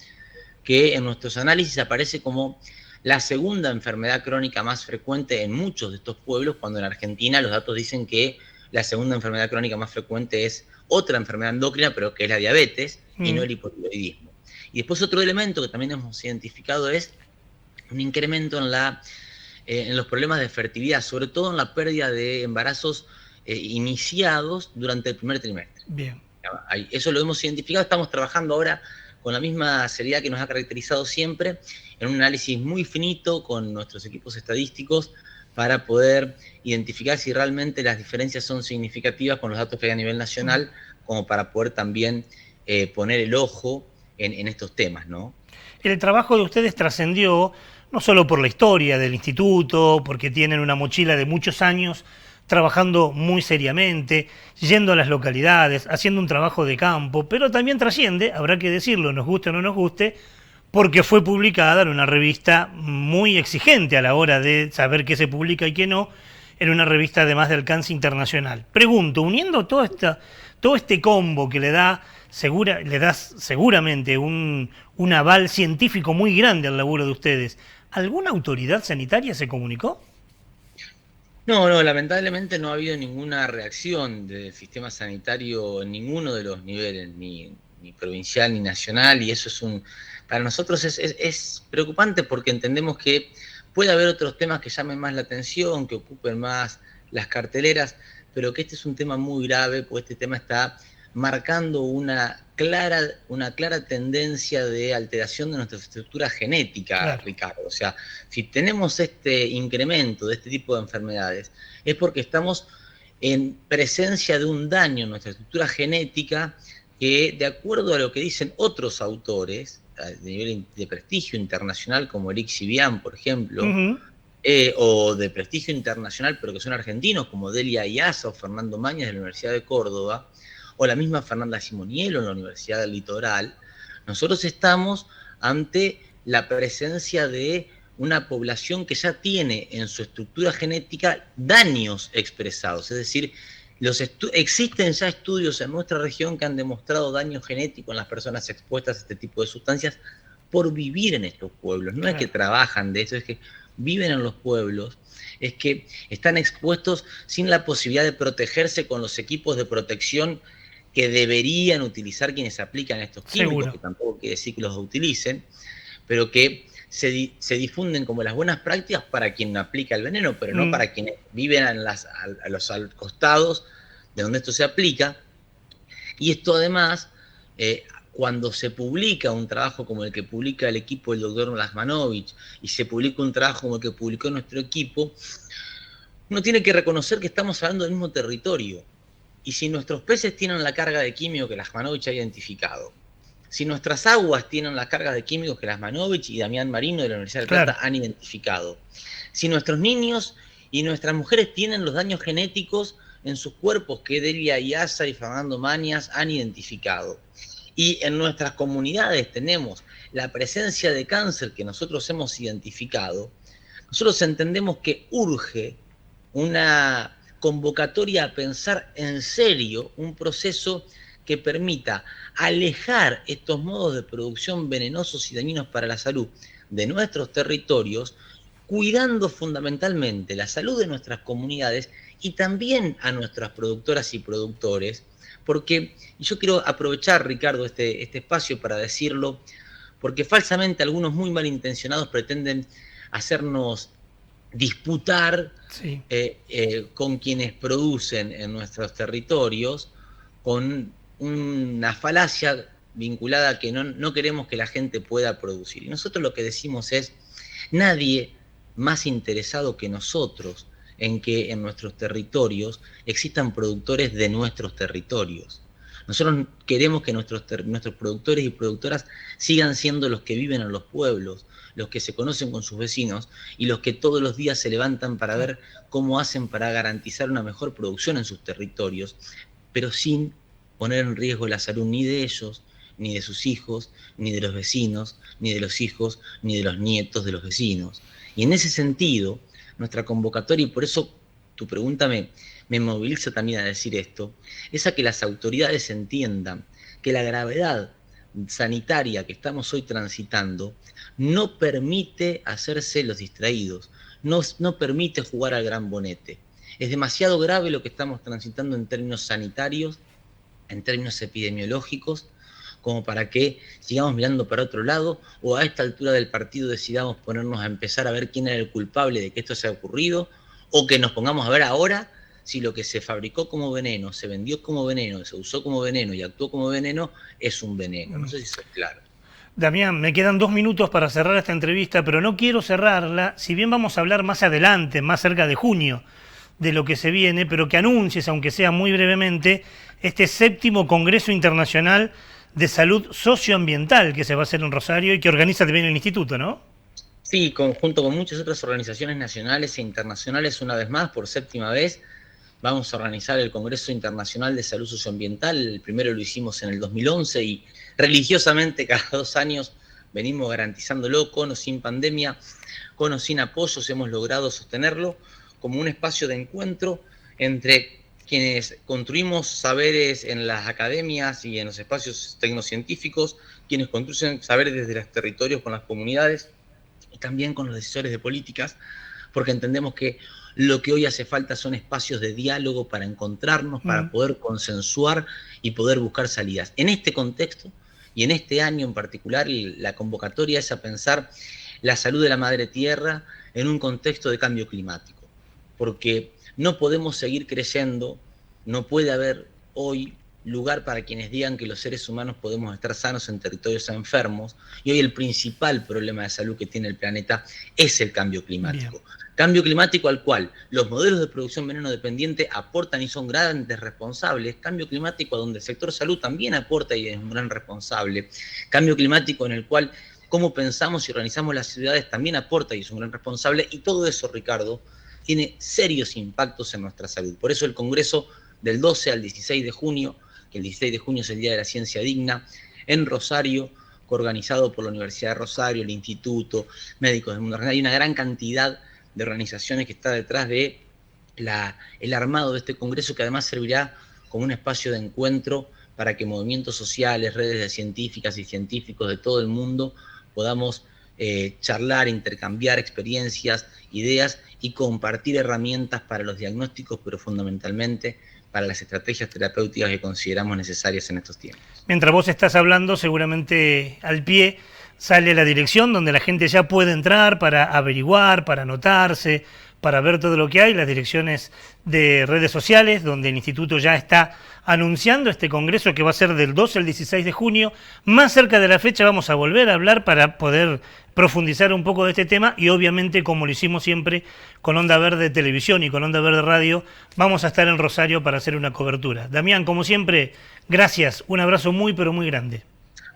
que en nuestros análisis aparece como la segunda enfermedad crónica más frecuente en muchos de estos pueblos, cuando en Argentina los datos dicen que la segunda enfermedad crónica más frecuente es otra enfermedad endocrina, pero que es la diabetes y no el hipotiroidismo. Y después otro elemento que también hemos identificado es un incremento en los problemas de fertilidad, sobre todo en la pérdida de embarazos iniciados durante el primer trimestre. Bien. Eso lo hemos identificado, estamos trabajando ahora con la misma seriedad que nos ha caracterizado siempre, en un análisis muy finito con nuestros equipos estadísticos para poder identificar si realmente las diferencias son significativas con los datos que hay a nivel nacional, como para poder también poner el ojo en estos temas, ¿no? El trabajo de ustedes trascendió no solo por la historia del instituto, porque tienen una mochila de muchos años trabajando muy seriamente, yendo a las localidades, haciendo un trabajo de campo, pero también trasciende, habrá que decirlo, nos guste o no nos guste, porque fue publicada en una revista muy exigente a la hora de saber qué se publica y qué no, en una revista además de alcance internacional. Pregunto, uniendo todo este combo que le das seguramente un aval científico muy grande al laburo de ustedes, ¿alguna autoridad sanitaria se comunicó? No, lamentablemente no ha habido ninguna reacción del sistema sanitario en ninguno de los niveles, ni provincial ni nacional, y eso para nosotros es preocupante, porque entendemos que puede haber otros temas que llamen más la atención, que ocupen más las carteleras, pero que este es un tema muy grave, porque este tema está marcando una clara tendencia de alteración de nuestra estructura genética, claro, Ricardo. O sea, si tenemos este incremento de este tipo de enfermedades, es porque estamos en presencia de un daño en nuestra estructura genética que, de acuerdo a lo que dicen otros autores de nivel de prestigio internacional, como Eric Sibian, por ejemplo, o de prestigio internacional, pero que son argentinos, como Delia Iazza o Fernando Mañas de la Universidad de Córdoba, o la misma Fernanda Simoniello en la Universidad del Litoral, nosotros estamos ante la presencia de una población que ya tiene en su estructura genética daños expresados. Es decir, existen ya estudios en nuestra región que han demostrado daño genético en las personas expuestas a este tipo de sustancias por vivir en estos pueblos. No es que trabajan de eso, es que viven en los pueblos, es que están expuestos sin la posibilidad de protegerse con los equipos de protección que deberían utilizar quienes aplican estos químicos, seguro, que tampoco quiere decir que los utilicen, pero que se difunden como las buenas prácticas para quien aplica el veneno, pero no para quienes viven a los costados de donde esto se aplica. Y esto además, cuando se publica un trabajo como el que publica el equipo del doctor Lasmanovich, y se publica un trabajo como el que publicó nuestro equipo, uno tiene que reconocer que estamos hablando del mismo territorio. Y si nuestros peces tienen la carga de químicos que Lasmanovich ha identificado, si nuestras aguas tienen las cargas de químicos que Lasmanovich y Damián Marino de la Universidad de Plata han identificado, si nuestros niños y nuestras mujeres tienen los daños genéticos en sus cuerpos que Delia Iazza y Fernando Mañas han identificado, y en nuestras comunidades tenemos la presencia de cáncer que nosotros hemos identificado, nosotros entendemos que urge una convocatoria a pensar en serio un proceso que permita alejar estos modos de producción venenosos y dañinos para la salud de nuestros territorios, cuidando fundamentalmente la salud de nuestras comunidades y también a nuestras productoras y productores, porque yo quiero aprovechar, Ricardo, este espacio para decirlo, porque falsamente algunos muy malintencionados pretenden hacernos disputar con quienes producen en nuestros territorios, con una falacia vinculada a que no queremos que la gente pueda producir. Y nosotros lo que decimos es, nadie más interesado que nosotros en que en nuestros territorios existan productores de nuestros territorios. Nosotros queremos que nuestros productores y productoras sigan siendo los que viven en los pueblos, los que se conocen con sus vecinos y los que todos los días se levantan para ver cómo hacen para garantizar una mejor producción en sus territorios, pero sin poner en riesgo la salud ni de ellos, ni de sus hijos, ni de los vecinos, ni de los hijos, ni de los nietos de los vecinos. Y en ese sentido, nuestra convocatoria, y por eso tu pregunta me moviliza también a decir esto, es a que las autoridades entiendan que la gravedad sanitaria que estamos hoy transitando no permite hacerse los distraídos, no permite jugar al gran bonete. Es demasiado grave lo que estamos transitando en términos sanitarios, en términos epidemiológicos, como para que sigamos mirando para otro lado o a esta altura del partido decidamos ponernos a empezar a ver quién era el culpable de que esto se haya ocurrido, o que nos pongamos a ver ahora si lo que se fabricó como veneno, se vendió como veneno, se usó como veneno y actuó como veneno, es un veneno. No sé si eso es claro. Damián, me quedan 2 minutos para cerrar esta entrevista, pero no quiero cerrarla, si bien vamos a hablar más adelante, más cerca de junio, de lo que se viene, pero que anuncies, aunque sea muy brevemente, este 7º Congreso Internacional de Salud Socioambiental que se va a hacer en Rosario y que organiza también el Instituto, ¿no? Sí, junto con muchas otras organizaciones nacionales e internacionales, una vez más, por 7ª vez, vamos a organizar el Congreso Internacional de Salud Socioambiental. El primero lo hicimos en el 2011 y religiosamente cada 2 años venimos garantizándolo, con o sin pandemia, con o sin apoyos, hemos logrado sostenerlo como un espacio de encuentro entre quienes construimos saberes en las academias y en los espacios tecnocientíficos, quienes construyen saberes desde los territorios con las comunidades y también con los decisores de políticas, porque entendemos que lo que hoy hace falta son espacios de diálogo para encontrarnos, para poder consensuar y poder buscar salidas. En este contexto y en este año en particular, la convocatoria es a pensar la salud de la madre tierra en un contexto de cambio climático, porque no podemos seguir creyendo, no puede haber hoy lugar para quienes digan que los seres humanos podemos estar sanos en territorios enfermos, y hoy el principal problema de salud que tiene el planeta es el cambio climático. Bien. Cambio climático al cual los modelos de producción veneno dependiente aportan y son grandes responsables, cambio climático a donde el sector salud también aporta y es un gran responsable, cambio climático en el cual cómo pensamos y organizamos las ciudades también aporta y es un gran responsable, y todo eso, Ricardo, tiene serios impactos en nuestra salud. Por eso el Congreso del 12 al 16 de junio, que el 16 de junio es el Día de la Ciencia Digna, en Rosario, organizado por la Universidad de Rosario, el Instituto, Médicos del Mundo. Hay una gran cantidad de organizaciones que está detrás de el armado de este Congreso, que además servirá como un espacio de encuentro para que movimientos sociales, redes de científicas y científicos de todo el mundo podamos charlar, intercambiar experiencias, ideas y compartir herramientas para los diagnósticos, pero fundamentalmente para las estrategias terapéuticas que consideramos necesarias en estos tiempos. Mientras vos estás hablando, seguramente al pie sale la dirección donde la gente ya puede entrar para averiguar, para anotarse, para ver todo lo que hay, las direcciones de redes sociales, donde el Instituto ya está anunciando este congreso que va a ser del 12 al 16 de junio. Más cerca de la fecha vamos a volver a hablar para poder profundizar un poco de este tema y obviamente, como lo hicimos siempre con Onda Verde Televisión y con Onda Verde Radio, vamos a estar en Rosario para hacer una cobertura. Damián, como siempre, gracias, un abrazo muy pero muy grande.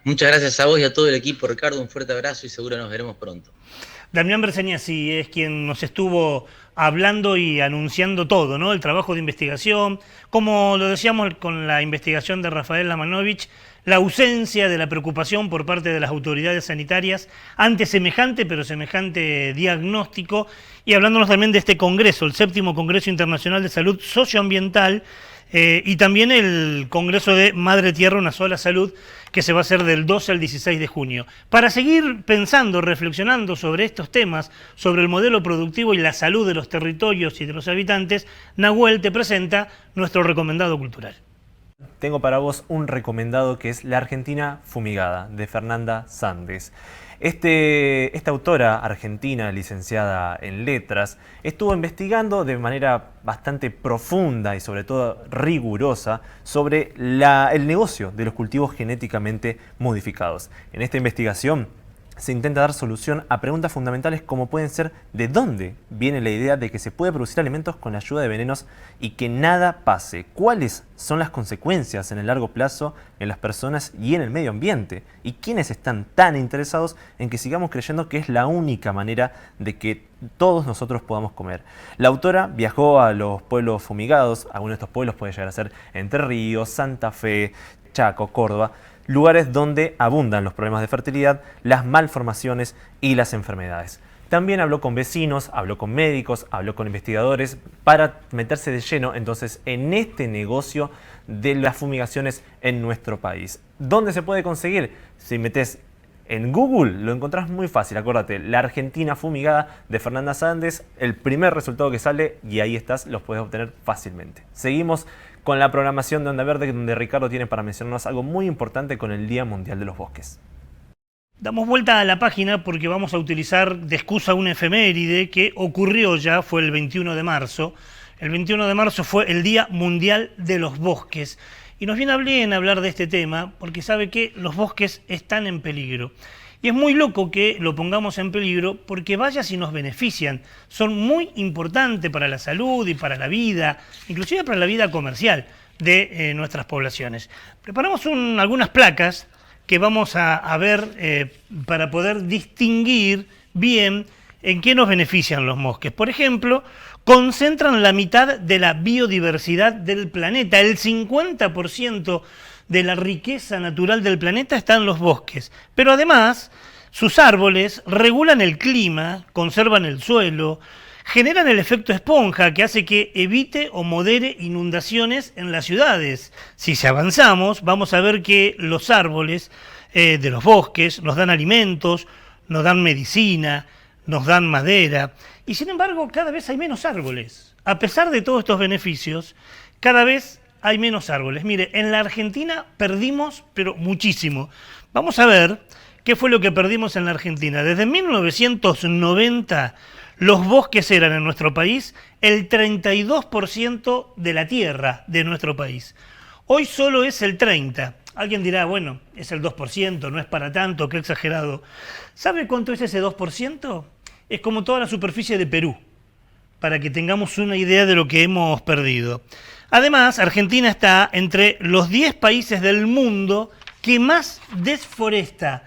Muchas gracias a vos y a todo el equipo, Ricardo, un fuerte abrazo y seguro nos veremos pronto. Damián Berseniasi es quien nos estuvo hablando y anunciando todo, ¿no? El trabajo de investigación, como lo decíamos con la investigación de Rafael Lamanovich, la ausencia de la preocupación por parte de las autoridades sanitarias ante semejante, pero semejante diagnóstico, y hablándonos también de este congreso, el 7º Congreso Internacional de Salud Socioambiental, y también el Congreso de Madre Tierra, una sola salud, que se va a hacer del 12 al 16 de junio. Para seguir pensando, reflexionando sobre estos temas, sobre el modelo productivo y la salud de los territorios y de los habitantes, Nahuel te presenta nuestro recomendado cultural. Tengo para vos un recomendado que es La Argentina Fumigada, de Fernanda Sandes. Esta autora argentina, licenciada en letras, estuvo investigando de manera bastante profunda y sobre todo rigurosa sobre el negocio de los cultivos genéticamente modificados. En esta investigación se intenta dar solución a preguntas fundamentales como pueden ser ¿de dónde viene la idea de que se puede producir alimentos con la ayuda de venenos y que nada pase? ¿Cuáles son las consecuencias en el largo plazo en las personas y en el medio ambiente? ¿Y quiénes están tan interesados en que sigamos creyendo que es la única manera de que todos nosotros podamos comer? La autora viajó a los pueblos fumigados, algunos de estos pueblos pueden llegar a ser Entre Ríos, Santa Fe, Chaco, Córdoba, lugares donde abundan los problemas de fertilidad, las malformaciones y las enfermedades. También habló con vecinos, habló con médicos, habló con investigadores para meterse de lleno entonces en este negocio de las fumigaciones en nuestro país. ¿Dónde se puede conseguir? Si metes en Google lo encontrás muy fácil, acuérdate, la Argentina fumigada de Fernanda Sáenz, el primer resultado que sale y ahí estás, los puedes obtener fácilmente. Seguimos con la programación de Onda Verde, donde Ricardo tiene para mencionarnos algo muy importante con el Día Mundial de los Bosques. Damos vuelta a la página porque vamos a utilizar de excusa una efeméride que ocurrió ya, fue el 21 de marzo. El 21 de marzo fue el Día Mundial de los Bosques. Y nos viene bien hablar de este tema porque sabe que los bosques están en peligro. Y es muy loco que lo pongamos en peligro porque vaya si nos benefician. Son muy importantes para la salud y para la vida, inclusive para la vida comercial de nuestras poblaciones. Preparamos algunas placas que vamos a ver para poder distinguir bien en qué nos benefician los bosques. Por ejemplo, concentran la mitad de la biodiversidad del planeta. El 50% de la riqueza natural del planeta está en los bosques. Pero además, sus árboles regulan el clima, conservan el suelo, generan el efecto esponja que hace que evite o modere inundaciones en las ciudades. Si avanzamos, vamos a ver que los árboles de los bosques nos dan alimentos, nos dan medicina, nos dan madera. Y sin embargo, cada vez hay menos árboles. A pesar de todos estos beneficios, cada vez hay menos árboles. Mire, en la Argentina perdimos, pero muchísimo. Vamos a ver qué fue lo que perdimos en la Argentina. Desde 1990, los bosques eran en nuestro país el 32% de la tierra de nuestro país. Hoy solo es el 30%. Alguien dirá, bueno, es el 2%, no es para tanto, qué exagerado. ¿Sabe cuánto es ese 2%? Es como toda la superficie de Perú, para que tengamos una idea de lo que hemos perdido. Además, Argentina está entre los 10 países del mundo que más desforesta.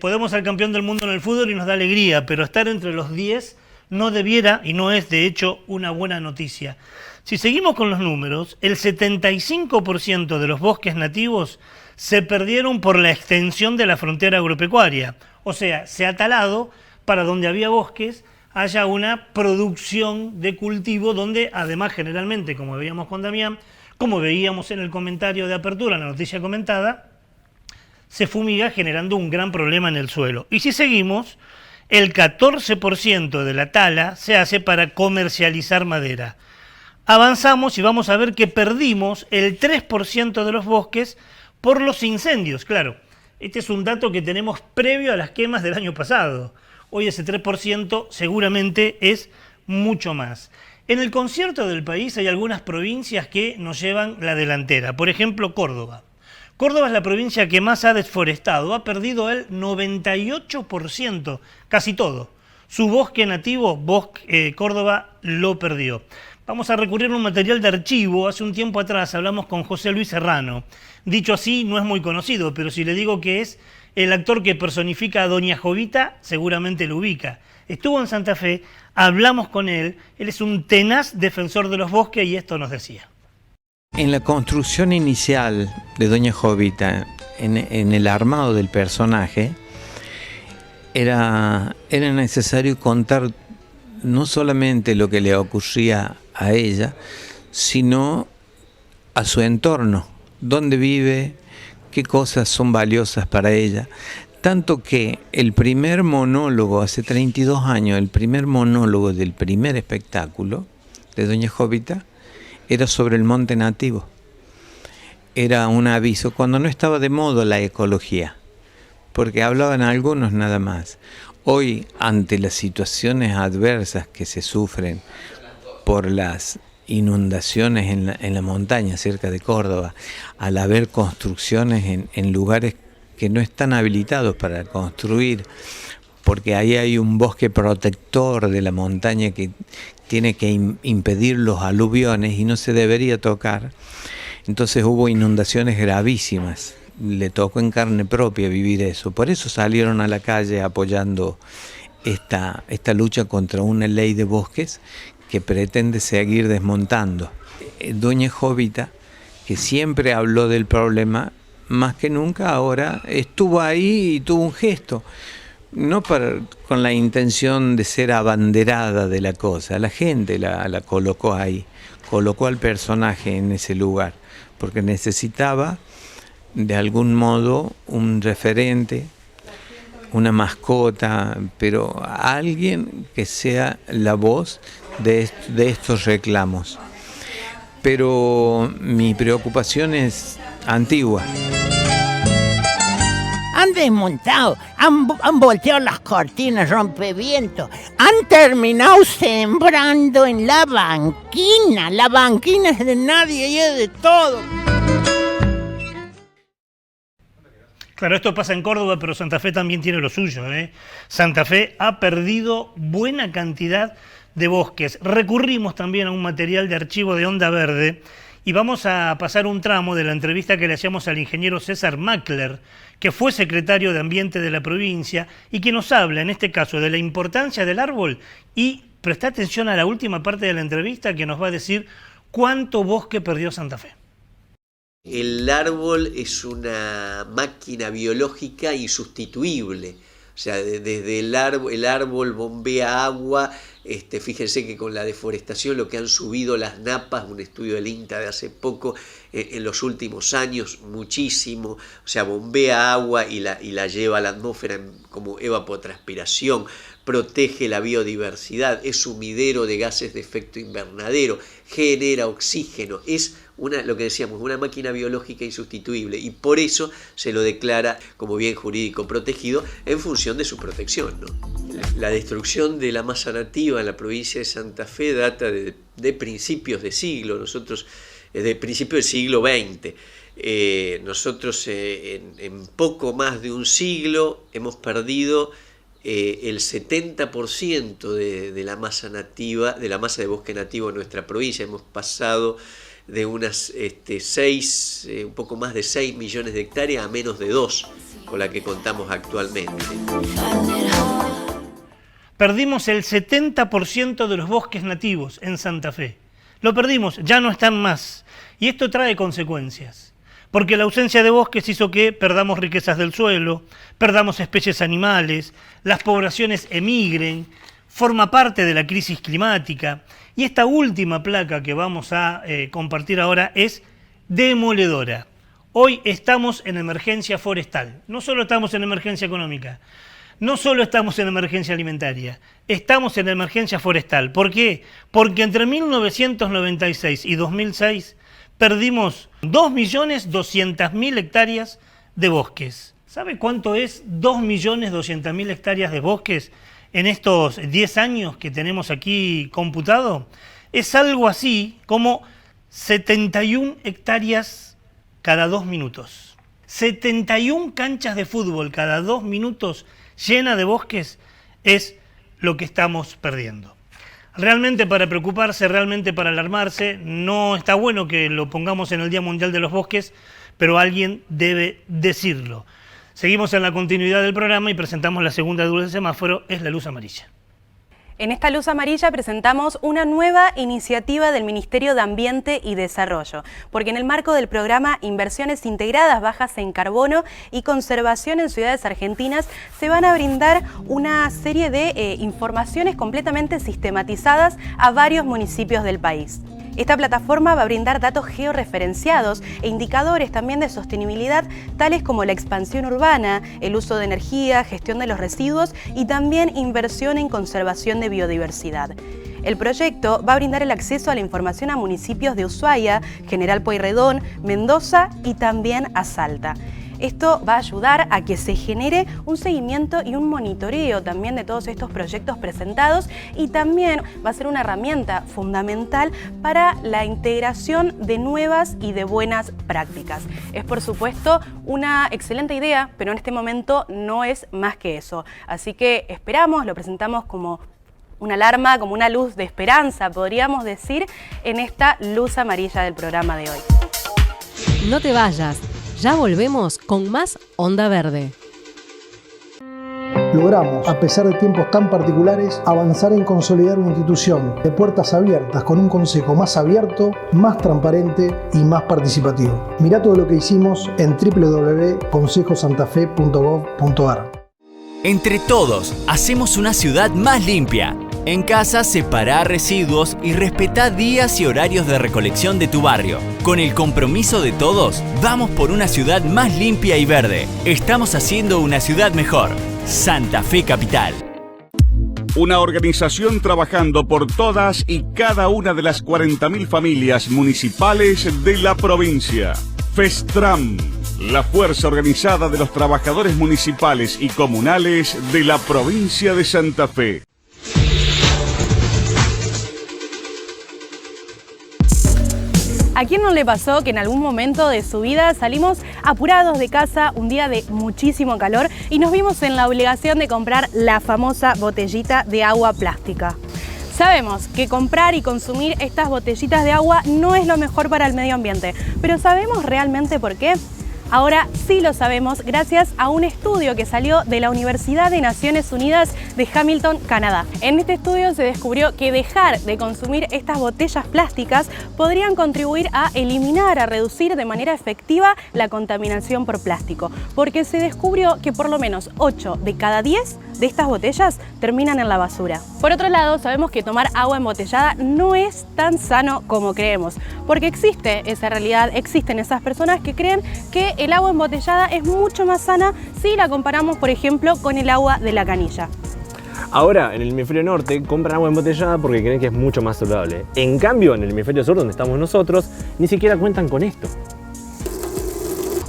Podemos ser campeón del mundo en el fútbol y nos da alegría, pero estar entre los 10 no debiera y no es de hecho una buena noticia. Si seguimos con los números, el 75% de los bosques nativos se perdieron por la extensión de la frontera agropecuaria. O sea, se ha talado para donde había bosques haya una producción de cultivo donde además generalmente, como veíamos con Damián, como veíamos en el comentario de apertura, en la noticia comentada, se fumiga generando un gran problema en el suelo. Y si seguimos, el 14% de la tala se hace para comercializar madera. Avanzamos y vamos a ver que perdimos el 3% de los bosques por los incendios. Claro, este es un dato que tenemos previo a las quemas del año pasado. Hoy ese 3% seguramente es mucho más. En el concierto del país hay algunas provincias que nos llevan la delantera. Por ejemplo, Córdoba. Córdoba es la provincia que más ha desforestado. Ha perdido el 98%, casi todo. Su bosque nativo, Córdoba, lo perdió. Vamos a recurrir a un material de archivo. Hace un tiempo atrás hablamos con José Luis Serrano. Dicho así, no es muy conocido, pero si le digo que es el actor que personifica a Doña Jovita, seguramente lo ubica. Estuvo en Santa Fe, hablamos con él. Él es un tenaz defensor de los bosques y esto nos decía. En la construcción inicial de Doña Jovita, en el armado del personaje, era necesario contar no solamente lo que le ocurría a ella, sino a su entorno, dónde vive, qué cosas son valiosas para ella. Tanto que el primer monólogo, hace 32 años, el primer monólogo del primer espectáculo de Doña Jovita, era sobre el monte nativo. Era un aviso cuando no estaba de moda la ecología, porque hablaban algunos nada más. Hoy, ante las situaciones adversas que se sufren por las inundaciones en la montaña cerca de Córdoba, al haber construcciones en lugares que no están habilitados para construir, porque ahí hay un bosque protector de la montaña que tiene que impedir los aluviones y no se debería tocar. Entonces hubo inundaciones gravísimas, le tocó en carne propia vivir eso. Por eso salieron a la calle apoyando esta lucha contra una ley de bosques que pretende seguir desmontando. Doña Jovita, que siempre habló del problema, más que nunca ahora estuvo ahí y tuvo un gesto. No con la intención de ser abanderada de la cosa, la gente la colocó ahí, colocó al personaje en ese lugar, porque necesitaba de algún modo un referente, una mascota, pero alguien que sea la voz de estos reclamos. Pero mi preocupación es antigua. Han desmontado, han volteado las cortinas, rompevientos, han terminado sembrando en la banquina. La banquina es de nadie y es de todo. Claro, esto pasa en Córdoba, pero Santa Fe también tiene lo suyo, ¿eh? Santa Fe ha perdido buena cantidad de bosques. Recurrimos también a un material de archivo de Onda Verde y vamos a pasar un tramo de la entrevista que le hacíamos al ingeniero César Mackler, que fue secretario de Ambiente de la provincia y que nos habla, en este caso, de la importancia del árbol y presta atención a la última parte de la entrevista que nos va a decir cuánto bosque perdió Santa Fe. El árbol es una máquina biológica insustituible. O sea, desde el árbol bombea agua. Fíjense que con la deforestación lo que han subido las napas, un estudio del INTA de hace poco, en los últimos años, muchísimo. O sea, bombea agua y la lleva a la atmósfera como evapotranspiración, protege la biodiversidad, es sumidero de gases de efecto invernadero, genera oxígeno, es lo que decíamos, una máquina biológica insustituible y por eso se lo declara como bien jurídico protegido en función de su protección, ¿no? La destrucción de la masa nativa en la provincia de Santa Fe data de principios de siglo, de principios del siglo XX. Nosotros en poco más de un siglo hemos perdido el 70% de la masa nativa, de la masa de bosque nativo en nuestra provincia. Hemos pasado de unas un poco más de 6 millones de hectáreas a menos de 2 con la que contamos actualmente. Perdimos el 70% de los bosques nativos en Santa Fe. Lo perdimos, ya no están más. Y esto trae consecuencias. Porque la ausencia de bosques hizo que perdamos riquezas del suelo, perdamos especies animales, las poblaciones emigren, forma parte de la crisis climática. Y esta última placa que vamos a compartir ahora es demoledora. Hoy estamos en emergencia forestal. No solo estamos en emergencia económica, no solo estamos en emergencia alimentaria, estamos en emergencia forestal. ¿Por qué? Porque entre 1996 y 2006 perdimos 2.200.000 hectáreas de bosques. ¿Sabe cuánto es 2.200.000 hectáreas de bosques en estos 10 años que tenemos aquí computado? Es algo así como 71 hectáreas cada 2 minutos. 71 canchas de fútbol cada 2 minutos llena de bosques es lo que estamos perdiendo. Realmente para preocuparse, realmente para alarmarse, no está bueno que lo pongamos en el Día Mundial de los Bosques, pero alguien debe decirlo. Seguimos en la continuidad del programa y presentamos la segunda luz del semáforo, es la luz amarilla. En esta luz amarilla presentamos una nueva iniciativa del Ministerio de Ambiente y Desarrollo, porque en el marco del programa Inversiones Integradas Bajas en Carbono y Conservación en Ciudades Argentinas se van a brindar una serie de informaciones completamente sistematizadas a varios municipios del país. Esta plataforma va a brindar datos georreferenciados e indicadores también de sostenibilidad, tales como la expansión urbana, el uso de energía, gestión de los residuos y también inversión en conservación de biodiversidad. El proyecto va a brindar el acceso a la información a municipios de Ushuaia, General Pueyrredón, Mendoza y también a Salta. Esto va a ayudar a que se genere un seguimiento y un monitoreo también de todos estos proyectos presentados, y también va a ser una herramienta fundamental para la integración de nuevas y de buenas prácticas. Es por supuesto una excelente idea, pero en este momento no es más que eso. Así que esperamos, lo presentamos como una alarma, como una luz de esperanza, podríamos decir, en esta luz amarilla del programa de hoy. No te vayas, ya volvemos con más Onda Verde. Logramos, a pesar de tiempos tan particulares, avanzar en consolidar una institución de puertas abiertas con un consejo más abierto, más transparente y más participativo. Mirá todo lo que hicimos en www.consejosantafe.gov.ar. Entre todos, hacemos una ciudad más limpia. En casa, separá residuos y respetá días y horarios de recolección de tu barrio. Con el compromiso de todos, vamos por una ciudad más limpia y verde. Estamos haciendo una ciudad mejor. Santa Fe Capital. Una organización trabajando por todas y cada una de las 40.000 familias municipales de la provincia. FESTRAM, la fuerza organizada de los trabajadores municipales y comunales de la provincia de Santa Fe. ¿A quién no le pasó que en algún momento de su vida salimos apurados de casa un día de muchísimo calor y nos vimos en la obligación de comprar la famosa botellita de agua plástica? Sabemos que comprar y consumir estas botellitas de agua no es lo mejor para el medio ambiente, pero ¿sabemos realmente por qué? Ahora sí lo sabemos gracias a un estudio que salió de la Universidad de Naciones Unidas de Hamilton, Canadá. En este estudio se descubrió que dejar de consumir estas botellas plásticas podrían contribuir a eliminar, a reducir de manera efectiva la contaminación por plástico, porque se descubrió que por lo menos 8 de cada 10 de estas botellas terminan en la basura. Por otro lado, sabemos que tomar agua embotellada no es tan sano como creemos, porque existe esa realidad, existen esas personas que creen que el agua embotellada es mucho más sana si la comparamos, por ejemplo, con el agua de la canilla. Ahora, en el hemisferio norte compran agua embotellada porque creen que es mucho más saludable. En cambio, en el hemisferio sur, donde estamos nosotros, ni siquiera cuentan con esto.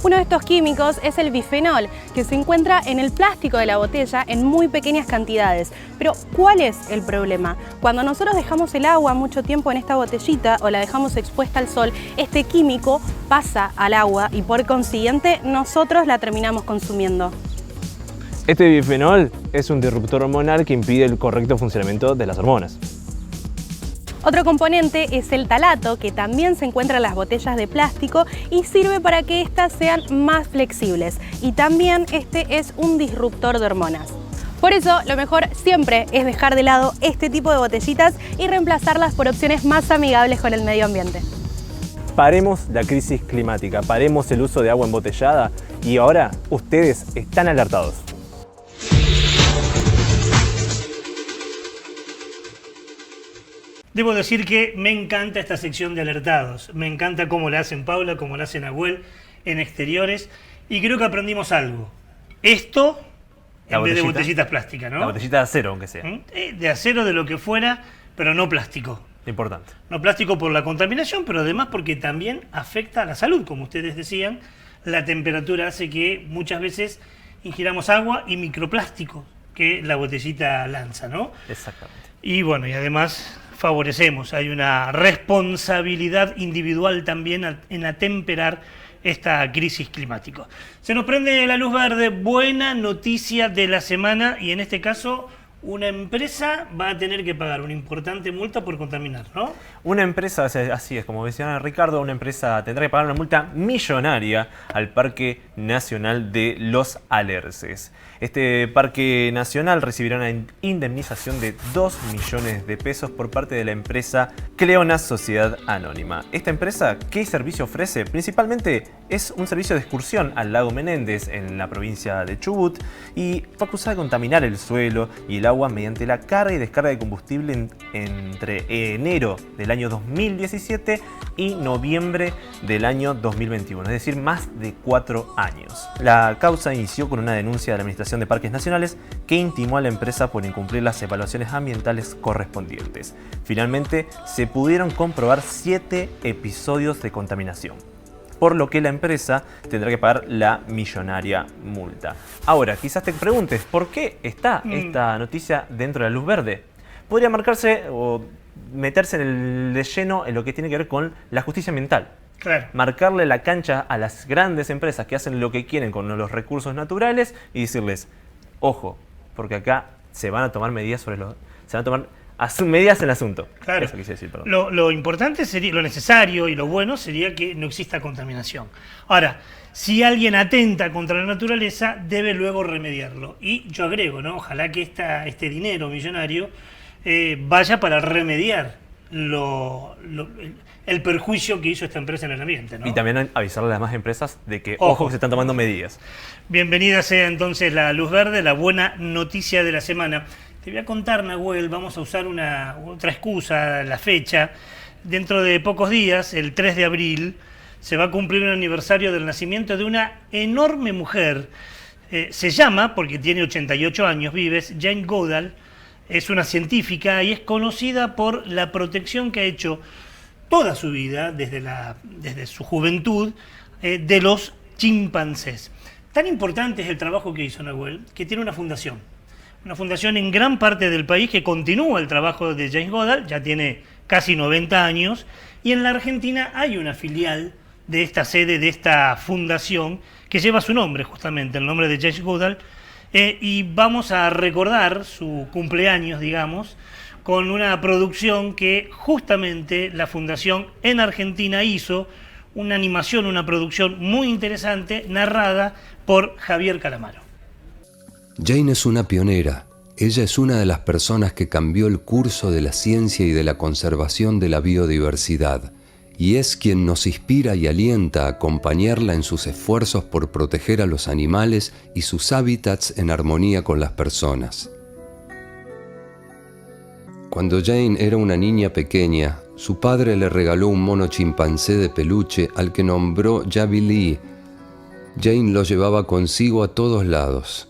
Uno de estos químicos es el bifenol, que se encuentra en el plástico de la botella en muy pequeñas cantidades. Pero, ¿cuál es el problema? Cuando nosotros dejamos el agua mucho tiempo en esta botellita o la dejamos expuesta al sol, este químico pasa al agua y por consiguiente nosotros la terminamos consumiendo. Este bifenol es un disruptor hormonal que impide el correcto funcionamiento de las hormonas. Otro componente es el talato, que también se encuentra en las botellas de plástico y sirve para que éstas sean más flexibles. Y también este es un disruptor de hormonas. Por eso, lo mejor siempre es dejar de lado este tipo de botellitas y reemplazarlas por opciones más amigables con el medio ambiente. Paremos la crisis climática, paremos el uso de agua embotellada y ahora ustedes están alertados. Debo decir que me encanta esta sección de alertados. Me encanta cómo la hacen Paula, cómo la hacen Nahuel en exteriores. Y creo que aprendimos algo. Esto, en vez de botellitas plásticas, ¿no? La botellita de acero, aunque sea. De acero, de lo que fuera, pero no plástico. Importante. No plástico por la contaminación, pero además porque también afecta a la salud. Como ustedes decían, la temperatura hace que muchas veces ingiramos agua y microplásticos que la botellita lanza, ¿no? Exactamente. Y bueno, y además favorecemos, hay una responsabilidad individual también en atemperar esta crisis climática. Se nos prende la luz verde, buena noticia de la semana, y en este caso una empresa va a tener que pagar una importante multa por contaminar, ¿no? Una empresa, así es, como decía Ricardo, una empresa tendrá que pagar una multa millonaria al Parque Nacional de Los Alerces. Este parque nacional recibirá una indemnización de 2 millones de pesos por parte de la empresa Cleona Sociedad Anónima. Esta empresa, ¿qué servicio ofrece? Principalmente es un servicio de excursión al lago Menéndez en la provincia de Chubut y fue acusada de contaminar el suelo y el agua mediante la carga y descarga de combustible entre enero del año 2017 y noviembre del año 2021, es decir, más de 4 años. La causa inició con una denuncia de la Administración de Parques Nacionales que intimó a la empresa por incumplir las evaluaciones ambientales correspondientes. Finalmente, se pudieron comprobar 7 episodios de contaminación. por lo que la empresa tendrá que pagar la millonaria multa. Ahora, quizás te preguntes, ¿por qué está esta noticia dentro de la luz verde? Podría marcarse o meterse de lleno en lo que tiene que ver con la justicia ambiental. Claro. Marcarle la cancha a las grandes empresas que hacen lo que quieren con los recursos naturales y decirles, ojo, porque acá se van a tomar medidas sobre se van a tomar medidas en el asunto. Claro. Eso quise decir, perdón. Lo importante sería, lo necesario y lo bueno sería que no exista contaminación. Ahora, si alguien atenta contra la naturaleza, debe luego remediarlo. Y yo agrego, ¿no? Ojalá que este dinero millonario vaya para remediar el perjuicio que hizo esta empresa en el ambiente, ¿no? Y también avisarle a las demás empresas de que, ojo, que se están tomando medidas. Bienvenida sea entonces la luz verde, la buena noticia de la semana. Te voy a contar, Nahuel, vamos a usar otra excusa, la fecha. Dentro de pocos días, el 3 de abril, se va a cumplir un aniversario del nacimiento de una enorme mujer. Se llama, porque tiene 88 años, vives, Jane Goodall. Es una científica y es conocida por la protección que ha hecho toda su vida, desde su juventud, de los chimpancés. Tan importante es el trabajo que hizo Nahuel, que tiene una fundación en gran parte del país que continúa el trabajo de Jane Goodall, ya tiene casi 90 años, y en la Argentina hay una filial de esta sede, de esta fundación, que lleva su nombre justamente, el nombre de Jane Goodall, y vamos a recordar su cumpleaños, digamos, con una producción que justamente la fundación en Argentina hizo, una animación, una producción muy interesante, narrada por Javier Calamaro. Jane es una pionera. Ella es una de las personas que cambió el curso de la ciencia y de la conservación de la biodiversidad, y es quien nos inspira y alienta a acompañarla en sus esfuerzos por proteger a los animales y sus hábitats en armonía con las personas. Cuando Jane era una niña pequeña, su padre le regaló un mono chimpancé de peluche al que nombró Javi Lee. Jane lo llevaba consigo a todos lados.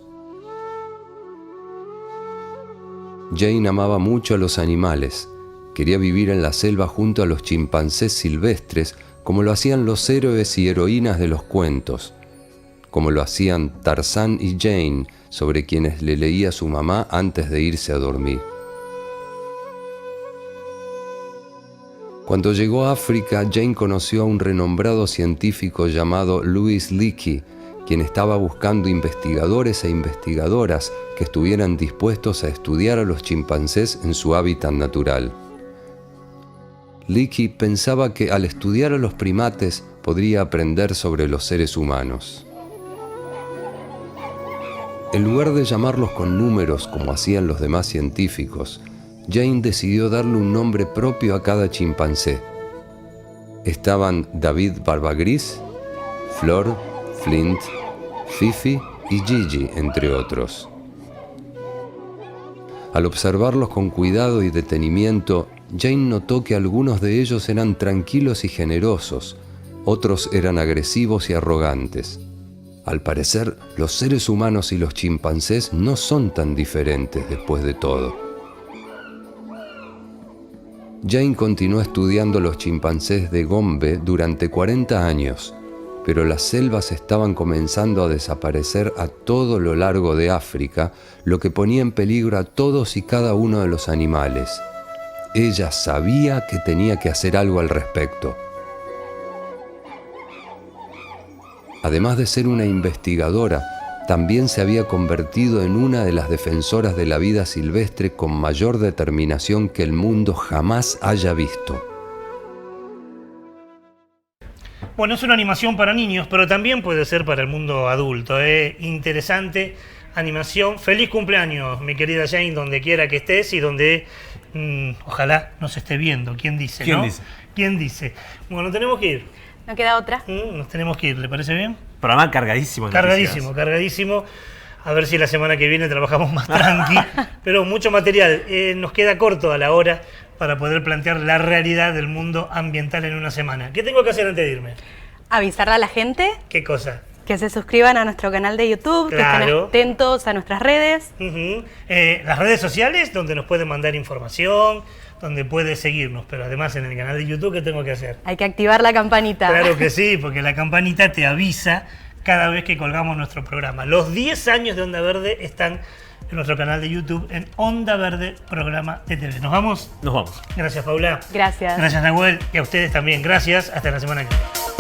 Jane amaba mucho a los animales. Quería vivir en la selva junto a los chimpancés silvestres, como lo hacían los héroes y heroínas de los cuentos, como lo hacían Tarzán y Jane, sobre quienes le leía su mamá antes de irse a dormir. Cuando llegó a África, Jane conoció a un renombrado científico llamado Louis Leakey, quien estaba buscando investigadores e investigadoras que estuvieran dispuestos a estudiar a los chimpancés en su hábitat natural. Leakey pensaba que al estudiar a los primates podría aprender sobre los seres humanos. En lugar de llamarlos con números como hacían los demás científicos, Jane decidió darle un nombre propio a cada chimpancé. Estaban David Barbagris, Flor, Flint, Fifi y Gigi, entre otros. Al observarlos con cuidado y detenimiento, Jane notó que algunos de ellos eran tranquilos y generosos, otros eran agresivos y arrogantes. Al parecer, los seres humanos y los chimpancés no son tan diferentes después de todo. Jane continuó estudiando los chimpancés de Gombe durante 40 años, pero las selvas estaban comenzando a desaparecer a todo lo largo de África, lo que ponía en peligro a todos y cada uno de los animales. Ella sabía que tenía que hacer algo al respecto. Además de ser una investigadora, también se había convertido en una de las defensoras de la vida silvestre con mayor determinación que el mundo jamás haya visto. Bueno, es una animación para niños, pero también puede ser para el mundo adulto. Interesante animación. Feliz cumpleaños, mi querida Jane, donde quiera que estés y donde ojalá nos esté viendo. ¿Quién dice? ¿Quién ¿no? dice? ¿Quién dice? Bueno, tenemos que ir. ¿No queda otra? Nos tenemos que ir, ¿le parece bien? Programa cargadísimo. Cargadísimo. A ver si la semana que viene trabajamos más tranqui. Pero mucho material. Nos queda corto a la hora para poder plantear la realidad del mundo ambiental en una semana. ¿Qué tengo que hacer antes de irme? ¿Avisarle a la gente? ¿Qué cosa? Que se suscriban a nuestro canal de YouTube, Claro. que estén atentos a nuestras redes. Las redes sociales, donde nos pueden mandar información, donde puede seguirnos, pero además en el canal de YouTube, ¿qué tengo que hacer? Hay que activar la campanita. Claro que sí, porque la campanita te avisa cada vez que colgamos nuestro programa. Los 10 años de Onda Verde están en nuestro canal de YouTube, en Onda Verde, programa de TV. ¿Nos vamos? Nos vamos. Gracias, Paula. Gracias. Gracias, Nahuel. Y a ustedes también. Gracias. Hasta la semana que viene.